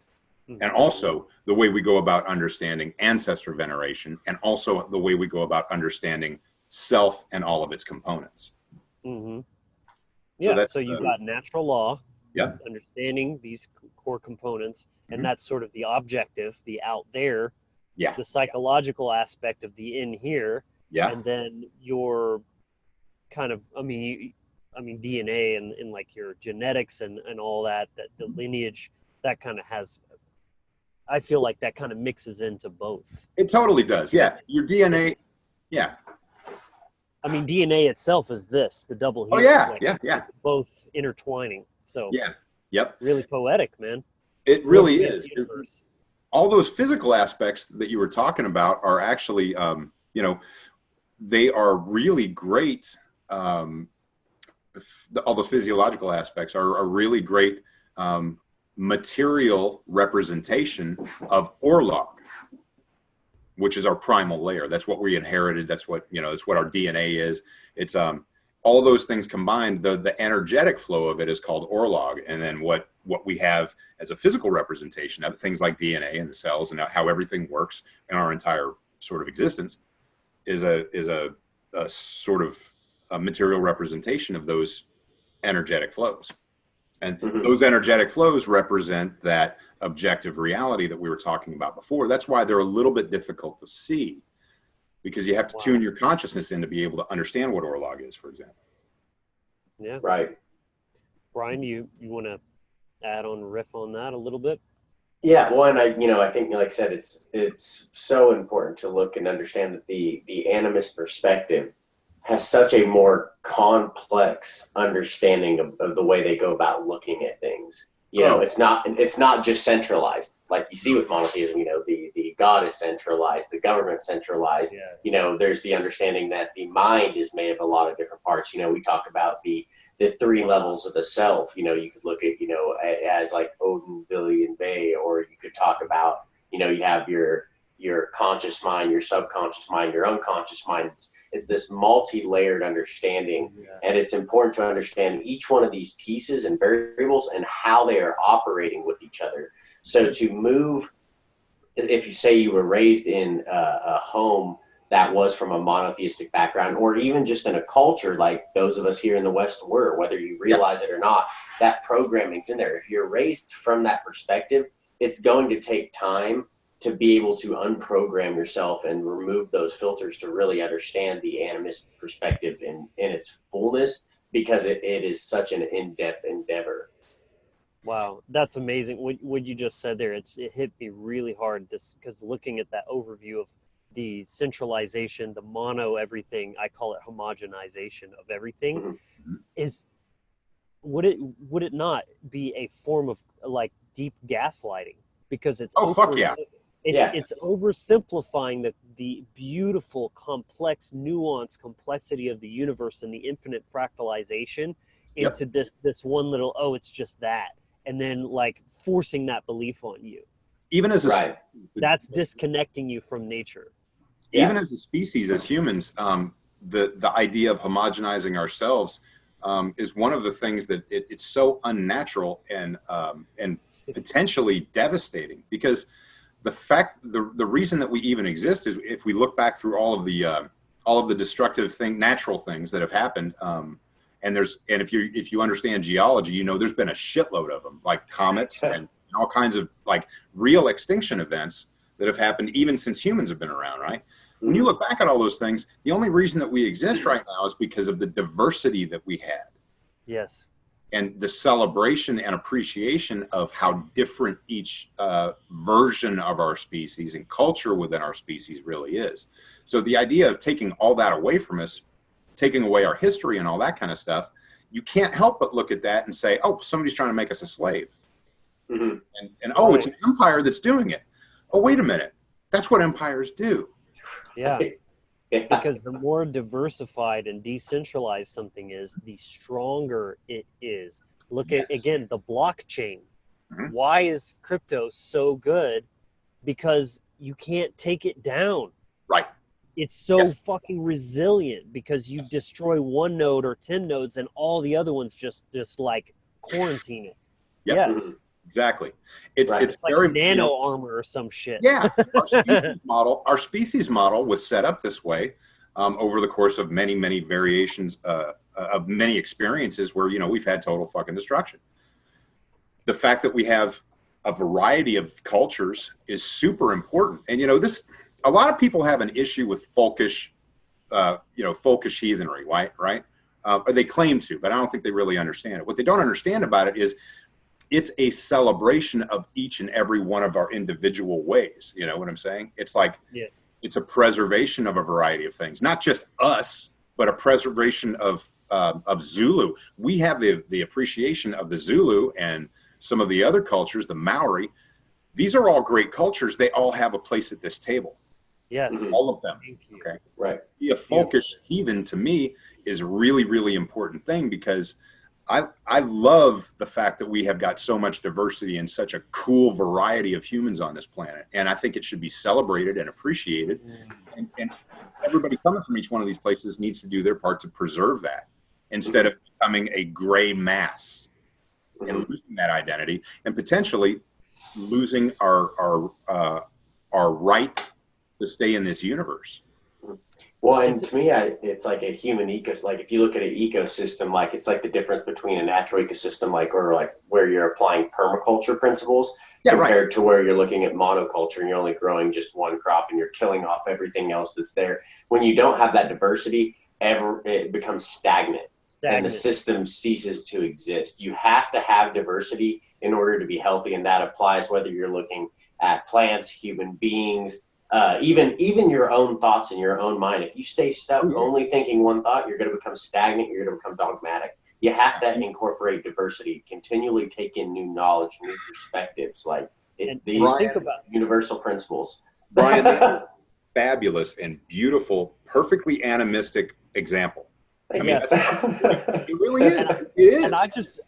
Speaker 2: and also the way we go about understanding ancestor veneration, and also the way we go about understanding self and all of its components.
Speaker 1: Yeah, so you've got natural law,
Speaker 2: yeah,
Speaker 1: understanding these core components, and that's sort of the objective, the out there, the psychological aspect of the in here, and then your kind of, I mean DNA and like your genetics and all that the lineage, that kind of has, I feel like that kind of mixes into both.
Speaker 2: It totally does. Yeah, your DNA. Yeah.
Speaker 1: I mean, DNA itself is the double
Speaker 2: Oh
Speaker 1: helix.
Speaker 2: yeah,
Speaker 1: Like,
Speaker 2: yeah.
Speaker 1: it's both intertwining. So
Speaker 2: Yeah. Yep.
Speaker 1: really poetic, man.
Speaker 2: It really
Speaker 1: Looking at
Speaker 2: is.
Speaker 1: the universe.
Speaker 2: All those physical aspects that you were talking about are actually, they are really great. All the physiological aspects are really great material representation of Orlog, which is our primal layer. That's what we inherited. That's what, it's what our DNA is. It's all those things combined, the energetic flow of it is called Orlog. And then what we have as a physical representation of things like DNA and the cells and how everything works in our entire sort of existence is a sort of a material representation of those energetic flows. And those energetic flows represent that objective reality that we were talking about before. That's why they're a little bit difficult to see, because you have to tune your consciousness in to be able to understand what Orlog is, for example.
Speaker 1: Yeah.
Speaker 3: Right.
Speaker 1: Brian, you want to add on, riff on that a little bit?
Speaker 3: Yeah, well, and I think, like I said, it's so important to look and understand that the Animus Perspective has such a more complex understanding of the way they go about looking at things. It's not just centralized like you see with monotheism. The God is centralized, the government centralized.
Speaker 1: Yeah.
Speaker 3: There's the understanding that the mind is made of a lot of different parts. We talk about the three levels of the self. You could look at as like Odin, Billy, and Bay, or you could talk about you have your conscious mind, your subconscious mind, your unconscious mind. It's this multi-layered understanding, and it's important to understand each one of these pieces and variables and how they are operating with each other. So to move, if you say you were raised in a home that was from a monotheistic background, or even just in a culture like those of us here in the West were, whether you realize it or not, that programming's in there. If you're raised from that perspective, it's going to take time to be able to unprogram yourself and remove those filters to really understand the Animist perspective in its fullness, because it is such an in-depth endeavor.
Speaker 1: Wow, that's amazing. What you just said there, it hit me really hard, because looking at that overview of the centralization, the mono everything, I call it homogenization of everything, would it not be a form of like deep gaslighting? Because it's
Speaker 2: fuck yeah.
Speaker 1: It's oversimplifying the beautiful, complex, nuanced complexity of the universe and the infinite fractalization into this one little, it's just that. And then like forcing that belief on you.
Speaker 2: Even as
Speaker 1: that's disconnecting you from nature.
Speaker 2: Even as a species, as humans, the idea of homogenizing ourselves is one of the things that it's so unnatural and potentially devastating, because the reason that we even exist is if we look back through all of the destructive natural things that have happened, and if you understand geology, there's been a shitload of them, like comets and all kinds of like real extinction events that have happened even since humans have been around, right? When you look back at all those things, the only reason that we exist right now is because of the diversity that we had.
Speaker 1: Yes.
Speaker 2: And the celebration and appreciation of how different each version of our species and culture within our species really is. So the idea of taking all that away from us, taking away our history and all that kind of stuff, you can't help but look at that and say, somebody's trying to make us a slave. And it's an empire that's doing it. Oh, wait a minute. That's what empires do.
Speaker 1: Yeah. Because the more diversified and decentralized something is, the stronger it is. Look at, again, the blockchain. Why is crypto so good? Because you can't take it down.
Speaker 2: Right.
Speaker 1: It's so fucking resilient, because you destroy one node or 10 nodes and all the other ones just like quarantine it. Yes.
Speaker 2: Exactly. It's
Speaker 1: like
Speaker 2: very
Speaker 1: nano armor or some shit.
Speaker 2: Yeah. Our species model was set up this way over the course of many, many variations of many experiences where, we've had total fucking destruction. The fact that we have a variety of cultures is super important. And, a lot of people have an issue with folkish heathenry, right? Or they claim to, but I don't think they really understand it. What they don't understand about it is it's a celebration of each and every one of our individual ways. You know what I'm saying? It's like, it's a preservation of a variety of things, not just us, but a preservation of Zulu. We have the appreciation of the Zulu and some of the other cultures, the Maori. These are all great cultures. They all have a place at this table.
Speaker 1: Yes.
Speaker 2: All of them.
Speaker 1: Thank you.
Speaker 2: Okay.
Speaker 3: Right.
Speaker 2: Be a folkish heathen to me is a really, really important thing, because I love the fact that we have got so much diversity and such a cool variety of humans on this planet. And I think it should be celebrated and appreciated. And everybody coming from each one of these places needs to do their part to preserve that, instead of becoming a gray mass and losing that identity and potentially losing our right to stay in this universe.
Speaker 3: Well, and to me, it's like a human ecosystem. Like if you look at an ecosystem, like it's like the difference between a natural ecosystem, or where you're applying permaculture principles compared to where you're looking at monoculture and you're only growing just one crop and you're killing off everything else that's there. When you don't have that diversity, it becomes stagnant. And the system ceases to exist. You have to have diversity in order to be healthy, and that applies whether you're looking at plants, human beings, even your own thoughts in your own mind. If you stay stuck only thinking one thought, you're going to become stagnant. You're going to become dogmatic. You have to incorporate diversity, continually take in new knowledge, new perspectives. Think about universal principles.
Speaker 2: Brian, that's a fabulous and beautiful, perfectly animistic example. I mean, it really is. It is.
Speaker 1: And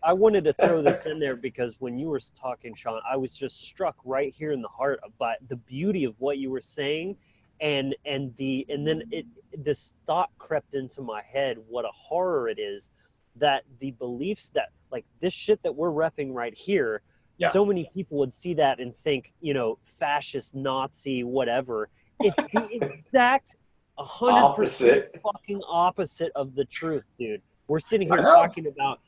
Speaker 1: I wanted to throw this in there because when you were talking, Sean, I was just struck right here in the heart by the beauty of what you were saying, and then this thought crept into my head. What a horror it is that the beliefs that, like, this shit that we're repping right here, so many people would see that and think, fascist, Nazi, whatever. It's the exact 100% fucking opposite of the truth, dude. We're sitting here talking about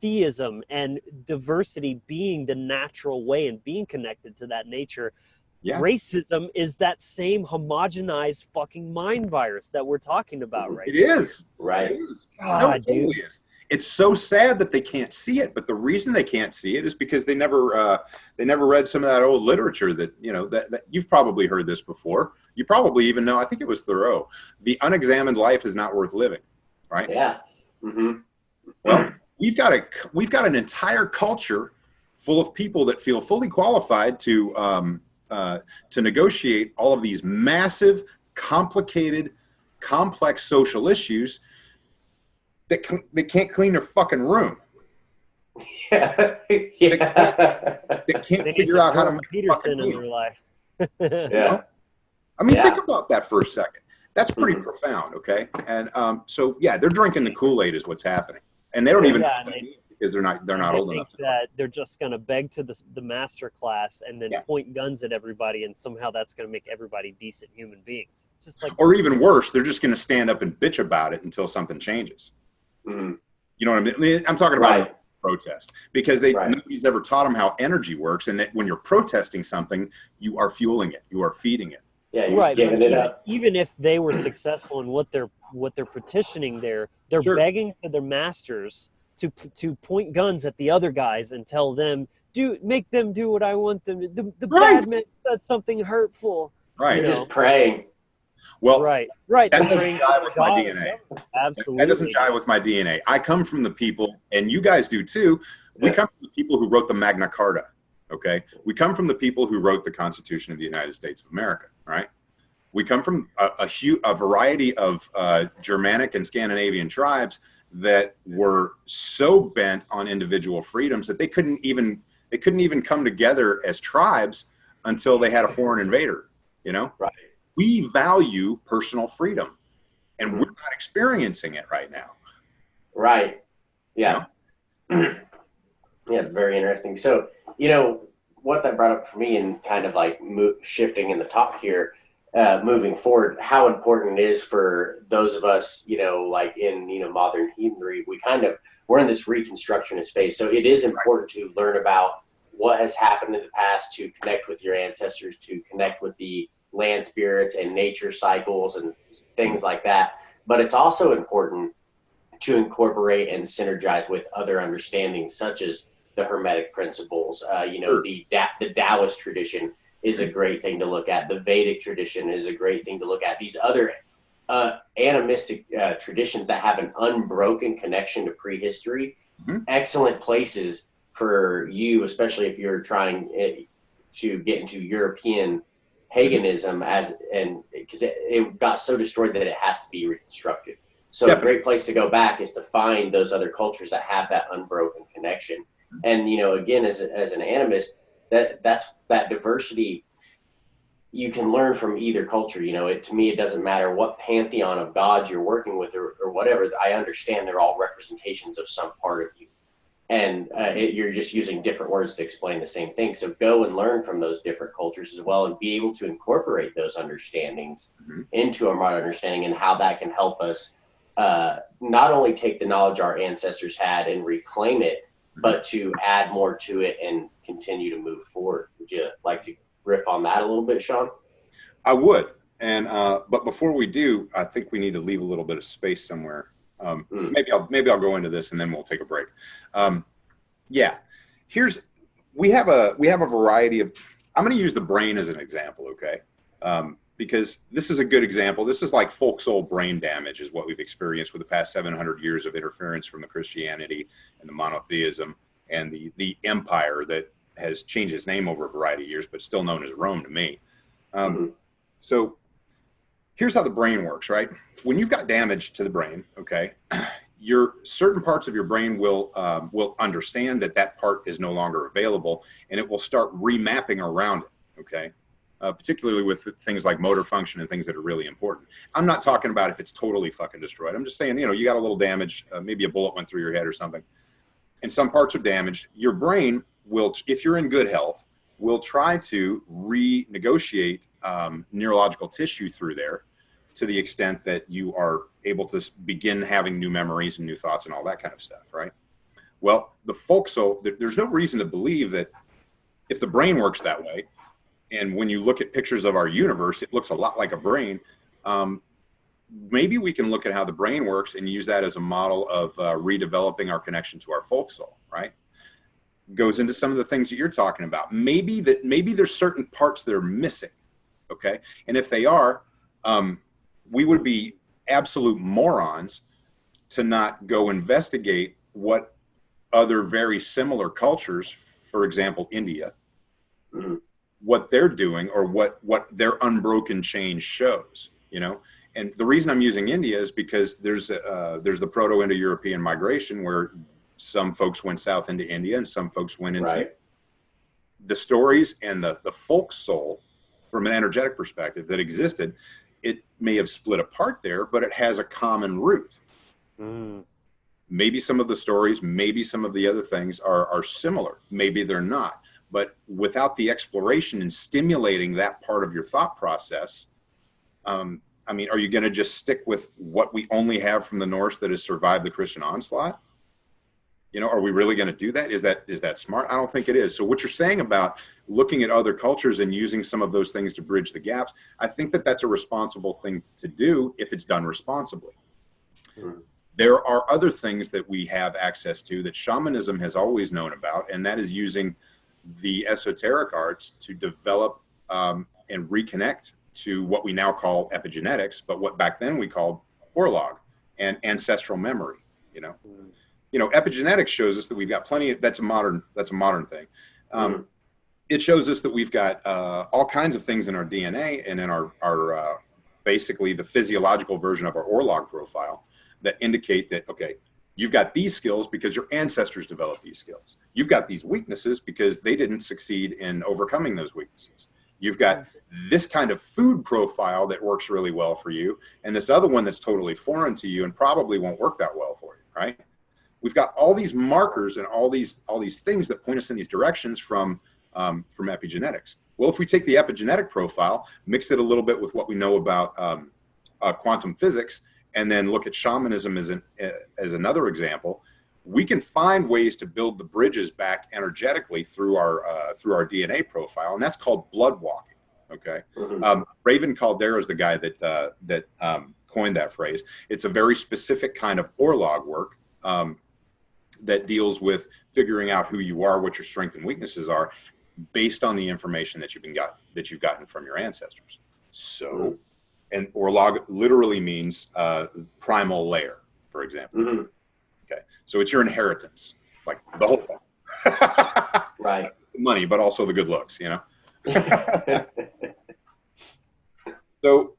Speaker 1: theism and diversity being the natural way and being connected to that nature. Racism is that same homogenized fucking mind virus that we're talking about right now.
Speaker 2: It is.
Speaker 3: Right.
Speaker 2: It is. No, it totally is. It's so sad that they can't see it, but the reason they can't see it is because they never read some of that old literature that that you've probably heard this before. You probably even know. I think it was Thoreau. The unexamined life is not worth living, right?
Speaker 3: Yeah. Mm-hmm.
Speaker 2: Well, we've got an entire culture full of people that feel fully qualified to negotiate all of these massive, complicated, complex social issues. They can't clean their fucking room.
Speaker 3: Yeah.
Speaker 2: They can't figure out how to make
Speaker 1: Peterson in their life.
Speaker 3: Yeah.
Speaker 2: I mean, think about that for a second. That's pretty profound, okay? And so they're drinking the Kool-Aid is what's happening, and they don't even know what that means because they're not old enough.
Speaker 1: That they're just going to beg to the master class and then point guns at everybody, and somehow that's going to make everybody decent human beings. It's just like,
Speaker 2: or even worse, they're just going to stand up and bitch about it until something changes.
Speaker 3: Mm-hmm.
Speaker 2: You know what I mean? I'm talking about protest, because nobody's ever taught them how energy works, and that when you're protesting something, you are fueling it, you are feeding it.
Speaker 3: Yeah, you're giving it up.
Speaker 1: Even if they were successful in what they're petitioning they're begging to their masters to point guns at the other guys and tell them, make them do what I want them to. The bad man said something hurtful.
Speaker 2: Right.
Speaker 3: You're just praying.
Speaker 2: Well,
Speaker 1: right.
Speaker 2: That doesn't jive with my DNA.
Speaker 1: Absolutely.
Speaker 2: That doesn't jive with my DNA. I come from the people, and you guys do too. We come from the people who wrote the Magna Carta. Okay. We come from the people who wrote the Constitution of the United States of America. Right. We come from a variety of Germanic and Scandinavian tribes that were so bent on individual freedoms that they couldn't even come together as tribes until they had a foreign invader.
Speaker 3: Right.
Speaker 2: We value personal freedom, and we're not experiencing it right now.
Speaker 3: Right. Yeah. Yeah, it's very interesting. So, what that brought up for me, and kind of like shifting in the talk here, moving forward, how important it is for those of us, like in, modern heathenry, we're in this reconstructionist phase. So it is important to learn about what has happened in the past, to connect with your ancestors, to connect with the land spirits and nature cycles and things like that. But it's also important to incorporate and synergize with other understandings, such as the Hermetic principles. The Taoist tradition is a great thing to look at. The Vedic tradition is a great thing to look at. These other animistic traditions that have an unbroken connection to prehistory, excellent places for you, especially if you're trying to get into European paganism, and because it got so destroyed that it has to be reconstructed. So a great place to go back is to find those other cultures that have that unbroken connection. And again, as an animist, that's that diversity you can learn from either culture. To me, it doesn't matter what pantheon of gods you're working with or whatever. I understand they're all representations of some part of you. And you're just using different words to explain the same thing. So go and learn from those different cultures as well, and be able to incorporate those understandings into our modern understanding, and how that can help us not only take the knowledge our ancestors had and reclaim it, but to add more to it and continue to move forward. Would you like to riff on that a little bit, Sean?
Speaker 2: I would. And but before we do, I think we need to leave a little bit of space somewhere. Maybe I'll go into this and then we'll take a break. Yeah, we have a variety of. I'm going to use the brain as an example, okay? Because this is a good example. This is like folk soul brain damage, is what we've experienced with the past 700 years of interference from the Christianity and the monotheism and the empire that has changed its name over a variety of years, but still known as Rome to me. So here's how the brain works, right? When you've got damage to the brain, okay, certain parts of your brain will understand that part is no longer available, and it will start remapping around it, okay? Particularly with things like motor function and things that are really important. I'm not talking about if it's totally fucking destroyed. I'm just saying, you got a little damage, maybe a bullet went through your head or something, and some parts are damaged. Your brain will, if you're in good health, will try to renegotiate neurological tissue through there to the extent that you are able to begin having new memories and new thoughts and all that kind of stuff, right? Well, the folk soul, there's no reason to believe that if the brain works that way, and when you look at pictures of our universe, it looks a lot like a brain, maybe we can look at how the brain works and use that as a model of redeveloping our connection to our folk soul, right? Goes into some of the things that you're talking about. Maybe there's certain parts that are missing, okay? And if they are, we would be absolute morons to not go investigate what other very similar cultures, for example, India, what they're doing or what their unbroken chain shows, And the reason I'm using India is because there's the Proto-Indo-European migration where some folks went south into India and some folks went into the stories and the folk soul from an energetic perspective that existed. It may have split apart there, but it has a common root. Maybe some of the stories, maybe some of the other things are similar. Maybe they're not. But without the exploration and stimulating that part of your thought process, are you going to just stick with what we only have from the Norse that has survived the Christian onslaught? Are we really going to do that? Is that smart? I don't think it is. So what you're saying about looking at other cultures and using some of those things to bridge the gaps, I think that's a responsible thing to do if it's done responsibly. There are other things that we have access to that shamanism has always known about, and that is using the esoteric arts to develop and reconnect to what we now call epigenetics, but what back then we called orlog and ancestral memory. Epigenetics shows us that we've got plenty of, that's a modern thing. It shows us that we've got all kinds of things in our DNA and in our basically the physiological version of our orlog profile that indicate that, okay, you've got these skills because your ancestors developed these skills. You've got these weaknesses because they didn't succeed in overcoming those weaknesses. You've got this kind of food profile that works really well for you, and this other one that's totally foreign to you and probably won't work that well for you, right? We've got all these markers and all these things that point us in these directions from epigenetics. Well, if we take the epigenetic profile, mix it a little bit with what we know about quantum physics, and then look at shamanism as another example, we can find ways to build the bridges back energetically through our DNA profile, and that's called blood walking. Okay, Raven Caldera is the guy that coined that phrase. It's a very specific kind of orlog work that deals with figuring out who you are, what your strengths and weaknesses are, based on the information that you've gotten from your ancestors. So, And orlog literally means primal layer, for example.
Speaker 3: Mm-hmm.
Speaker 2: Okay, so it's your inheritance, like the whole thing.
Speaker 3: Right.
Speaker 2: Money, but also the good looks, you know. So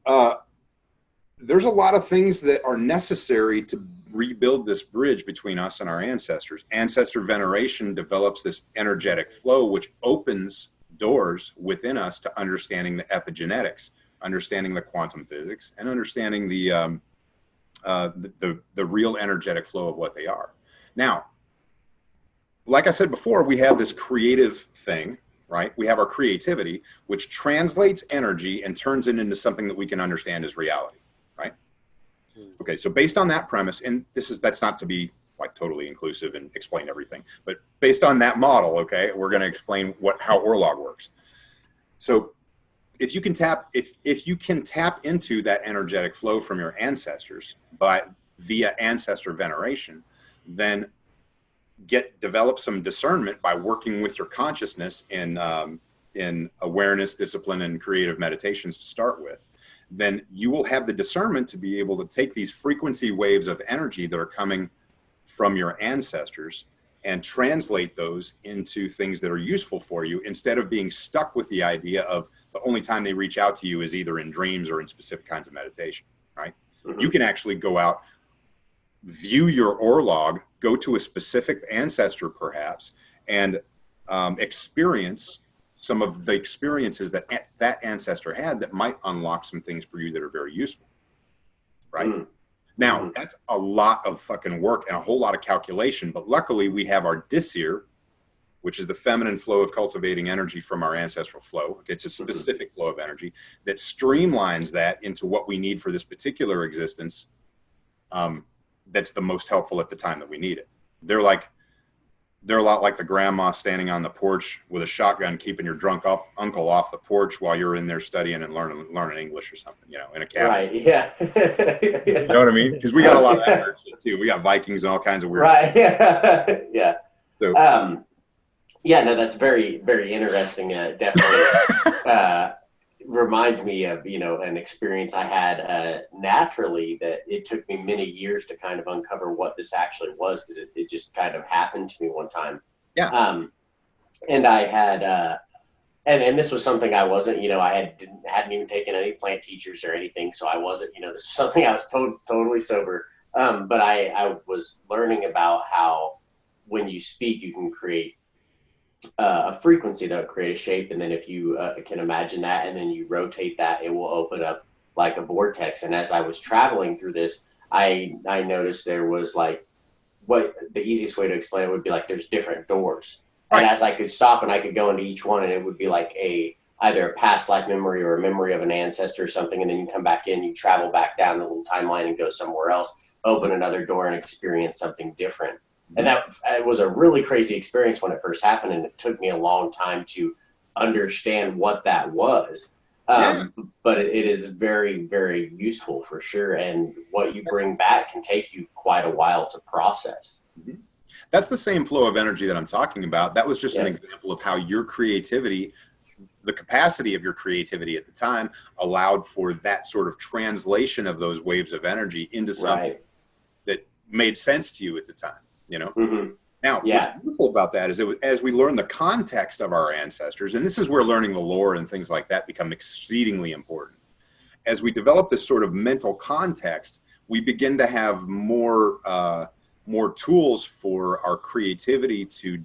Speaker 2: there's a lot of things that are necessary to rebuild this bridge between us and our ancestors. Ancestor veneration develops this energetic flow, which opens doors within us to understanding the epigenetics, understanding the quantum physics, and understanding the real energetic flow of what they are. Now, like I said before, we have this creative thing, right? We have our creativity, which translates energy and turns it into something that we can understand as reality, right? Okay, so based on that premise, and that's not to be like totally inclusive and explain everything, but based on that model, okay, we're going to explain how Orlog works. So if you can tap into that energetic flow from your ancestors via ancestor veneration, then develop some discernment by working with your consciousness in awareness, discipline, and creative meditations to start with. Then you will have the discernment to be able to take these frequency waves of energy that are coming from your ancestors and translate those into things that are useful for you, instead of being stuck with the idea of the only time they reach out to you is either in dreams or in specific kinds of meditation, right? Mm-hmm. You can actually go out, view your Orlog, go to a specific ancestor perhaps, and experience some of the experiences that ancestor had that might unlock some things for you that are very useful, right? Mm. Now, that's a lot of fucking work and a whole lot of calculation, but luckily we have our Disir, which is the feminine flow of cultivating energy from our ancestral flow. It's a specific flow of energy that streamlines that into what we need for this particular existence, that's the most helpful at the time that we need it. They're a lot like the grandma standing on the porch with a shotgun, keeping your drunk uncle off the porch while you're in there studying and learning English or something, you know, in a cabin. Right, yeah. You know what I mean? Because we got a lot of that weird shit too. We got Vikings and all kinds of weird shit.
Speaker 3: Right, yeah. So, yeah, no, that's very, very interesting. Definitely reminds me of, you know, an experience I had naturally that it took me many years to kind of uncover what this actually was, because it just kind of happened to me one time.
Speaker 2: Yeah.
Speaker 3: And I had, and this was something I wasn't, you know, I hadn't even taken any plant teachers or anything, so I wasn't, you know, this was something I was totally sober. But I was learning about how when you speak, you can create a frequency to create a shape, and then if you can imagine that and then you rotate that, it will open up like a vortex. And as I was traveling through this, I noticed there was like, what the easiest way to explain it would be like there's different doors, right. And as I could stop and I could go into each one, and it would be like either a past life memory or a memory of an ancestor or something, and then you come back in, you travel back down the little timeline and go somewhere else, open another door and experience something different. And it was a really crazy experience when it first happened, and it took me a long time to understand what that was. But it is very, very useful for sure. And what you bring back can take you quite a while to process.
Speaker 2: Mm-hmm. That's the same flow of energy that I'm talking about. That was just an example of how your creativity, the capacity of your creativity at the time, allowed for that sort of translation of those waves of energy into something that made sense to you at the time. You know, Now, what's beautiful about that is as we learn the context of our ancestors, and this is where learning the lore and things like that become exceedingly important. As we develop this sort of mental context, we begin to have more tools for our creativity to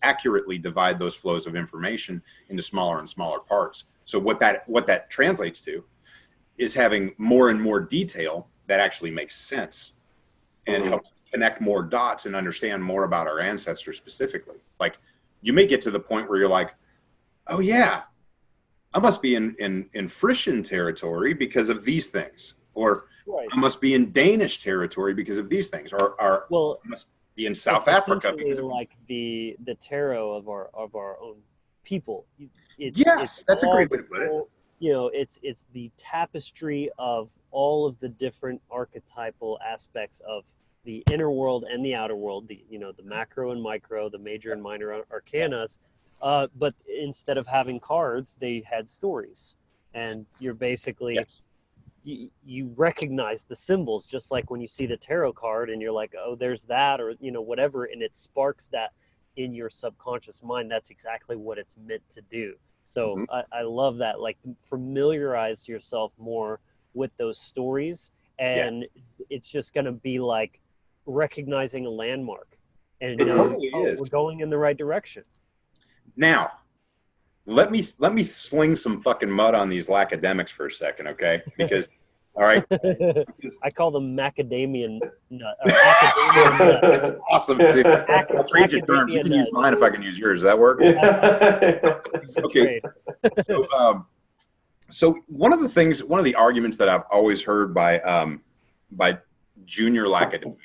Speaker 2: accurately divide those flows of information into smaller and smaller parts. So what that translates to is having more and more detail that actually makes sense and helps connect more dots and understand more about our ancestors specifically. Like, you may get to the point where you're like, oh yeah, I must be in Frisian territory because of these things, or I must be in Danish territory because of these things, or I must be in South Africa because of
Speaker 1: like the tarot of our own people.
Speaker 2: That's a great way to put it.
Speaker 1: You know, it's the tapestry of all of the different archetypal aspects of the inner world and the outer world, the macro and micro, the major and minor arcanas. But instead of having cards, they had stories. and you're basically
Speaker 2: Yes.
Speaker 1: you recognize the symbols, just like when you see the tarot card and you're like, oh, there's that, or whatever, and it sparks that in your subconscious mind. That's exactly what it's meant to do. So
Speaker 2: Mhm.
Speaker 1: I love that, like, familiarize yourself more with those stories,
Speaker 2: Yeah.
Speaker 1: and it's just going to be like recognizing a landmark and
Speaker 2: It
Speaker 1: knowing,
Speaker 2: totally
Speaker 1: oh,
Speaker 2: is.
Speaker 1: we're going in the right direction.
Speaker 2: Now, let me sling some fucking mud on these academics for a second, okay? Because, all right,
Speaker 1: I call them macadamian nut, or academia nuts.
Speaker 2: that's awesome too. I'll trade you terms. You
Speaker 1: Academia
Speaker 2: can use
Speaker 1: nuts.
Speaker 2: mine if I can use yours. Does that work? Okay.
Speaker 1: Trade.
Speaker 2: So one of the arguments that I've always heard by junior academics,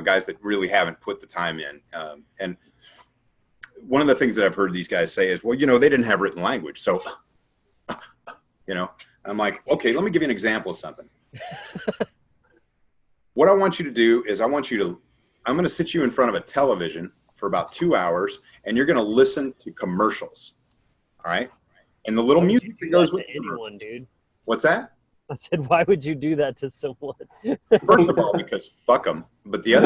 Speaker 2: guys that really haven't put the time in, and one of the things that I've heard these guys say is, well, they didn't have written language, so I'm like, okay, let me give you an example of something. What I want you to do is I'm going to sit you in front of a television for about 2 hours, and you're going to listen to commercials. All right. And the little music that goes with
Speaker 1: anyone, dude.
Speaker 2: What's that?
Speaker 1: I said, why would you do that to someone?
Speaker 2: First of all, because fuck them. But the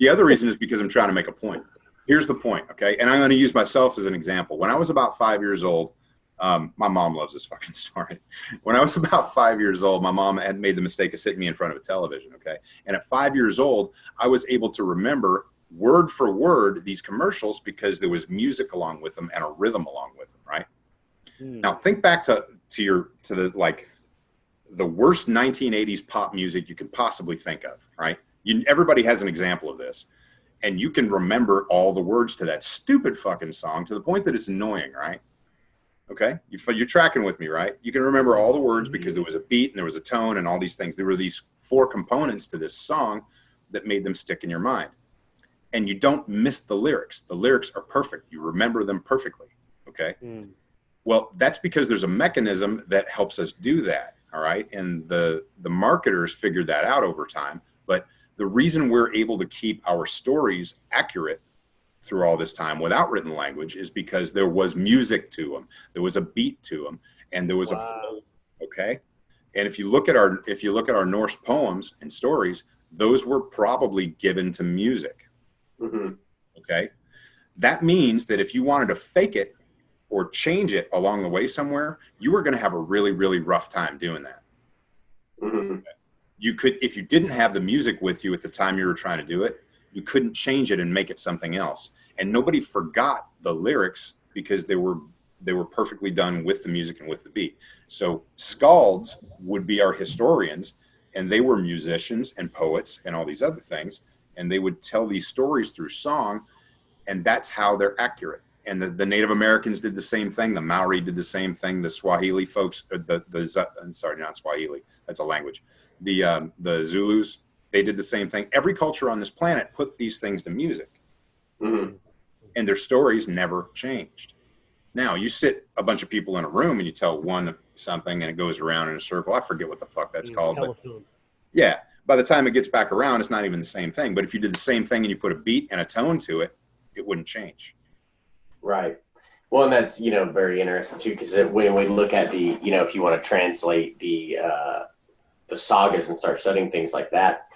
Speaker 2: other reason is because I'm trying to make a point. Here's the point, okay? And I'm going to use myself as an example. When I was about 5 years old, my mom loves this fucking story. When I was about 5 years old, my mom had made the mistake of sitting me in front of a television, okay? And at 5 years old, I was able to remember word for word these commercials because there was music along with them and a rhythm along with them, right? Now think back to the worst 1980s pop music you can possibly think of, right? Everybody has an example of this, and you can remember all the words to that stupid fucking song to the point that it's annoying, right? Okay, you're tracking with me, right? You can remember all the words because there was a beat and there was a tone and all these things. There were these 4 components to this song that made them stick in your mind. And you don't miss the lyrics. The lyrics are perfect. You remember them perfectly, okay? Well, that's because there's a mechanism that helps us do that, all right? And the marketers figured that out over time. But the reason we're able to keep our stories accurate through all this time without written language is because there was music to them, there was a beat to them, and there was a flow, okay? And if you look at our Norse poems and stories, those were probably given to music. Okay? That means that if you wanted to fake it or change it along the way somewhere, you were going to have a really, really rough time doing that. You could, if you didn't have the music with you at the time you were trying to do it, you couldn't change it and make it something else. And nobody forgot the lyrics because they were perfectly done with the music and with the beat. So skalds would be our historians, and they were musicians and poets and all these other things, and they would tell these stories through song, and that's how they're accurate. And the Native Americans did the same thing. The Maori did the same thing. The Swahili folks, I'm sorry, not Swahili, that's a language. The Zulus, they did the same thing. Every culture on this planet put these things to music, and their stories never changed. Now, you sit a bunch of people in a room and you tell one something and it goes around in a circle. I forget what the fuck that's called. But yeah, by the time it gets back around, it's not even the same thing. But if you did the same thing and you put a beat and a tone to it, it wouldn't change.
Speaker 3: Right. Well, and that's, very interesting too, because when we look at the, if you want to translate the sagas and start studying things like that,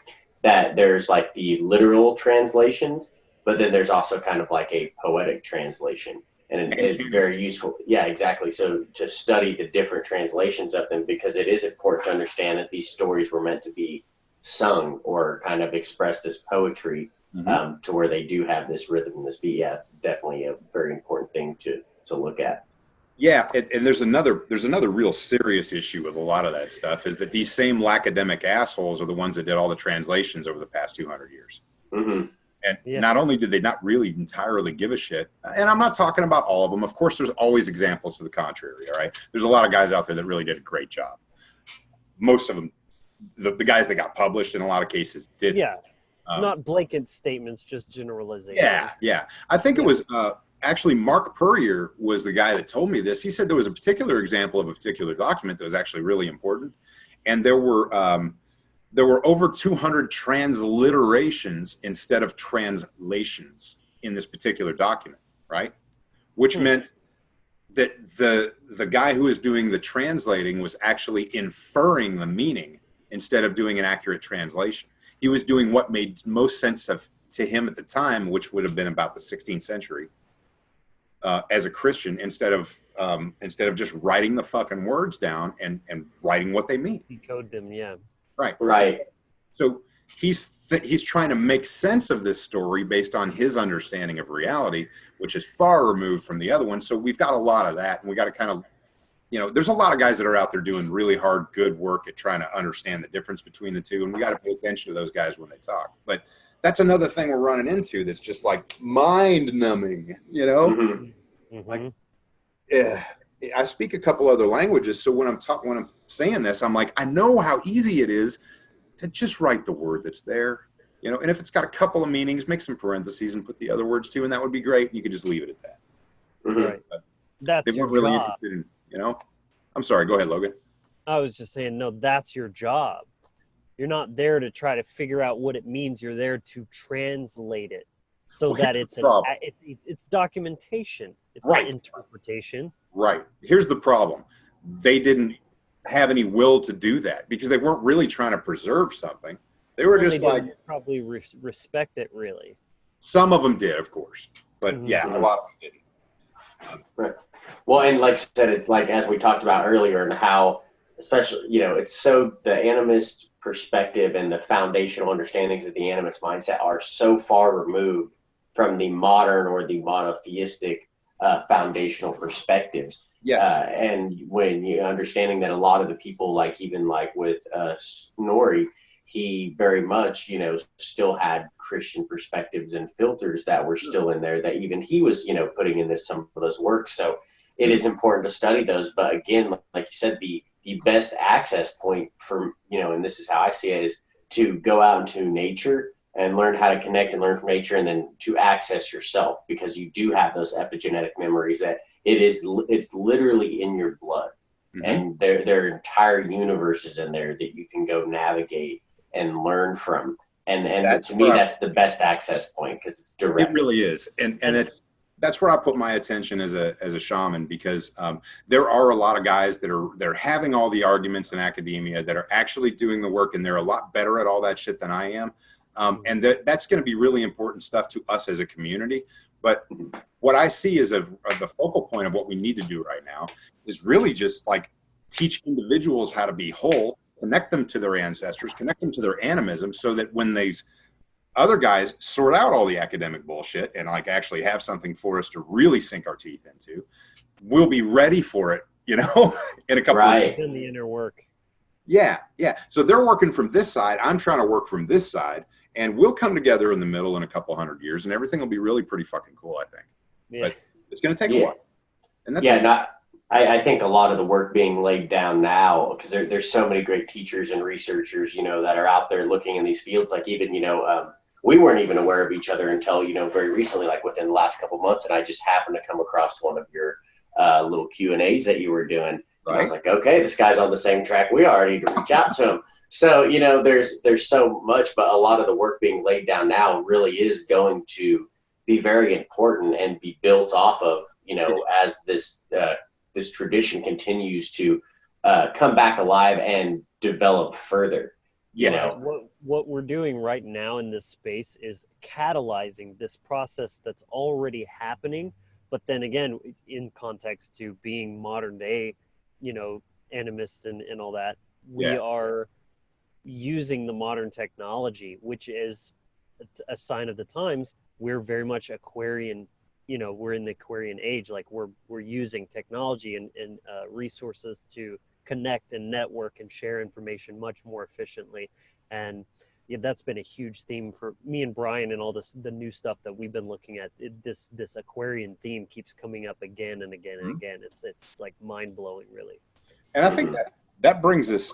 Speaker 3: that there's like the literal translations, but then there's also kind of like a poetic translation. And it's very useful. Yeah, exactly. So to study the different translations of them, because it is important to understand that these stories were meant to be sung or kind of expressed as poetry, to where they do have this rhythm and this beat. Yeah, it's definitely a very important thing to look at.
Speaker 2: Yeah, and there's another real serious issue with a lot of that stuff is that these same academic assholes are the ones that did all the translations over the past 200 years. And not only did they not really entirely give a shit, and I'm not talking about all of them. Of course, there's always examples to the contrary, all right? There's a lot of guys out there that really did a great job. Most of them, the guys that got published in a lot of cases did.
Speaker 1: Yeah, not blanket statements, just generalization.
Speaker 2: Yeah. I think it was actually Mark Purrier was the guy that told me this. He said there was a particular example of a particular document that was actually really important. And there were over 200 transliterations instead of translations in this particular document, right? Which meant that the guy who was doing the translating was actually inferring the meaning instead of doing an accurate translation. He was doing what made most sense to him at the time, which would have been about the 16th century, as a Christian, instead of just writing the fucking words down and writing what they mean.
Speaker 1: Decode them, yeah.
Speaker 3: Right.
Speaker 2: So he's trying to make sense of this story based on his understanding of reality, which is far removed from the other one. So we've got a lot of that, and we got to kind of, there's a lot of guys that are out there doing really hard, good work at trying to understand the difference between the two, and we got to pay attention to those guys when they talk. But that's another thing we're running into that's just like mind numbing,
Speaker 3: Mm-hmm.
Speaker 2: Like, I speak a couple other languages, so when I'm saying this, I'm like, I know how easy it is to just write the word that's there, and if it's got a couple of meanings, make some parentheses and put the other words too, and that would be great. You could just leave it at that.
Speaker 3: Mm-hmm.
Speaker 1: Right. That's
Speaker 2: they
Speaker 1: your
Speaker 2: weren't really
Speaker 1: job.
Speaker 2: interested in, I'm sorry, go ahead, Logan.
Speaker 1: I was just saying, no, that's your job. You're not there to try to figure out what it means. You're there to translate it so that it's documentation. It's
Speaker 2: Right.
Speaker 1: not interpretation.
Speaker 2: Right. Here's the problem. They didn't have any will to do that because they weren't really trying to preserve something. They were just
Speaker 1: They
Speaker 2: like,
Speaker 1: didn't probably respect it, really.
Speaker 2: some of them did, of course, but
Speaker 1: Mhm.
Speaker 2: yeah, a lot of them didn't.
Speaker 3: Right. Well, and like I said, it's like, as we talked about earlier, and how, especially, it's so the animist perspective and the foundational understandings of the animist mindset are so far removed from the modern or the monotheistic foundational perspectives.
Speaker 2: Yes.
Speaker 3: And when you understanding that a lot of the people, like even like with Snorri, he very much, still had Christian perspectives and filters that were still in there, that even he was, putting into some of those works. So it is important to study those. But again, like you said, the best access point for, and this is how I see it, is to go out into nature and learn how to connect and learn from nature, and then to access yourself, because you do have those epigenetic memories that it's literally in your blood. Mm-hmm. And there are entire universes in there that you can go navigate and learn from. And to me, that's the best access point, because it's direct.
Speaker 2: It really is. And that's where I put my attention as a shaman, because there are a lot of guys they're having all the arguments in academia that are actually doing the work, and they're a lot better at all that shit than I am. And that's going to be really important stuff to us as a community. But what I see as the focal point of what we need to do right now is really just like teach individuals how to be whole, connect them to their ancestors, connect them to their animism, so that when these other guys sort out all the academic bullshit and like actually have something for us to really sink our teeth into, we'll be ready for it, in a couple of years.
Speaker 1: In the inner work.
Speaker 2: Yeah. So they're working from this side. I'm trying to work from this side, and we'll come together in the middle in a couple hundred years, and everything will be really pretty fucking cool, I think. Yeah. But it's going to take a while. And that's
Speaker 3: I think a lot of the work being laid down now, because there's so many great teachers and researchers, that are out there looking in these fields. Like even, we weren't even aware of each other until, very recently, like within the last couple of months. And I just happened to come across one of your little Q&As that you were doing. Right. And I was like, okay, this guy's on the same track we are. I need to reach out to him. So, there's so much, but a lot of the work being laid down now really is going to be very important and be built off of, as this tradition continues to come back alive and develop further.
Speaker 2: Yes.
Speaker 1: What we're doing right now in this space is catalyzing this process that's already happening. But then again, in context to being modern day, animists and all that, we are using the modern technology, which is a sign of the times. We're very much Aquarian. We're in the Aquarian age. Like we're using technology and resources to connect and network and share information much more efficiently. And that's been a huge theme for me and Brian, and all the new stuff that we've been looking at. This Aquarian theme keeps coming up again and again and again. It's like mind blowing, really.
Speaker 2: And I think that brings us.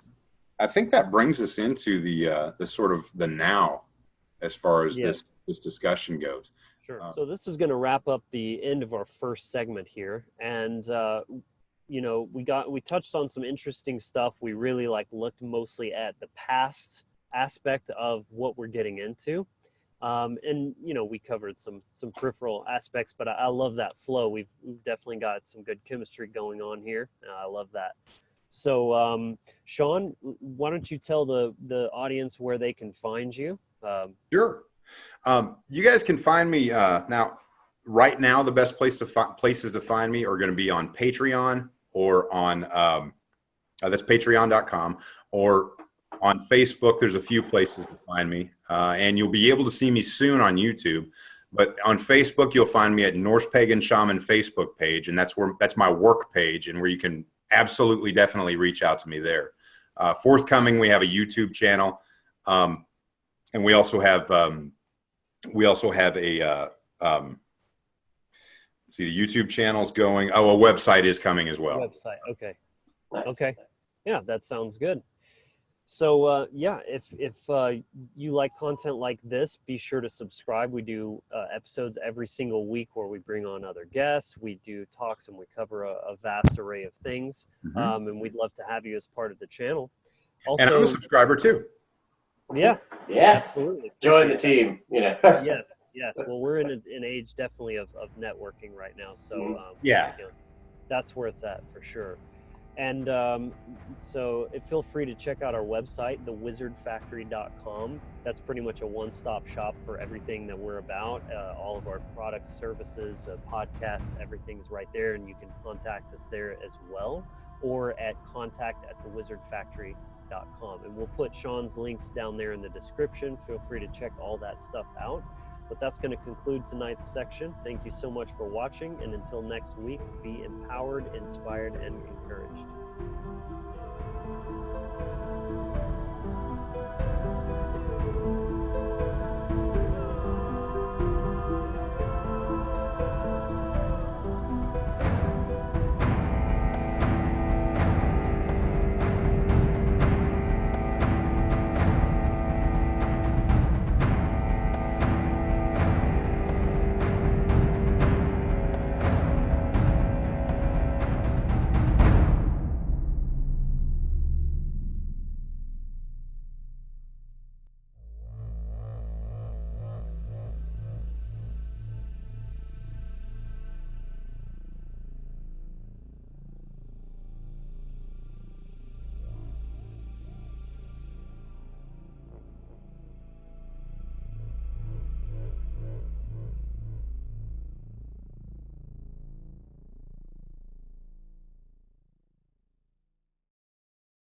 Speaker 2: I think that brings us into the sort of the now, as far as this discussion goes.
Speaker 1: Sure. So this is going to wrap up the end of our first segment here, and we touched on some interesting stuff. We really looked mostly at the past aspect of what we're getting into. And we covered some peripheral aspects, but I love that flow. We've definitely got some good chemistry going on here. I love that. So, Sean, why don't you tell the audience where they can find you?
Speaker 2: Sure. You guys can find me now. Right now, the best places to find me are going to be on Patreon or on that's patreon.com, or on Facebook. There's a few places to find me, and you'll be able to see me soon on YouTube. But on Facebook, you'll find me at Norse Pagan Shaman Facebook page, and that's my work page, and where you can absolutely definitely reach out to me there. Forthcoming, we have a YouTube channel, and we also have a see, the YouTube channel's going. Oh, a website is coming as well.
Speaker 1: Website, okay.
Speaker 3: Nice.
Speaker 1: Okay, yeah, that sounds good. So yeah, if you like content like this, be sure to subscribe. We do episodes every single week where we bring on other guests. We do talks and we cover a vast array of things. And we'd love to have you as part of the channel. Also,
Speaker 2: and I'm a subscriber too.
Speaker 1: Yeah, absolutely.
Speaker 3: Join the team.
Speaker 1: Yes. Well, we're in an age definitely of networking right now. So that's where it's at for sure. And so feel free to check out our website, thewizardfactory.com. That's pretty much a one-stop shop for everything that we're about. All of our products, services, podcasts, everything's right there, and you can contact us there as well, or at contact@thewizardfactory.com. And we'll put Sean's links down there in the description. Feel free to check all that stuff out. But that's going to conclude tonight's section. Thank you so much for watching, and until next week, be empowered, inspired, and encouraged.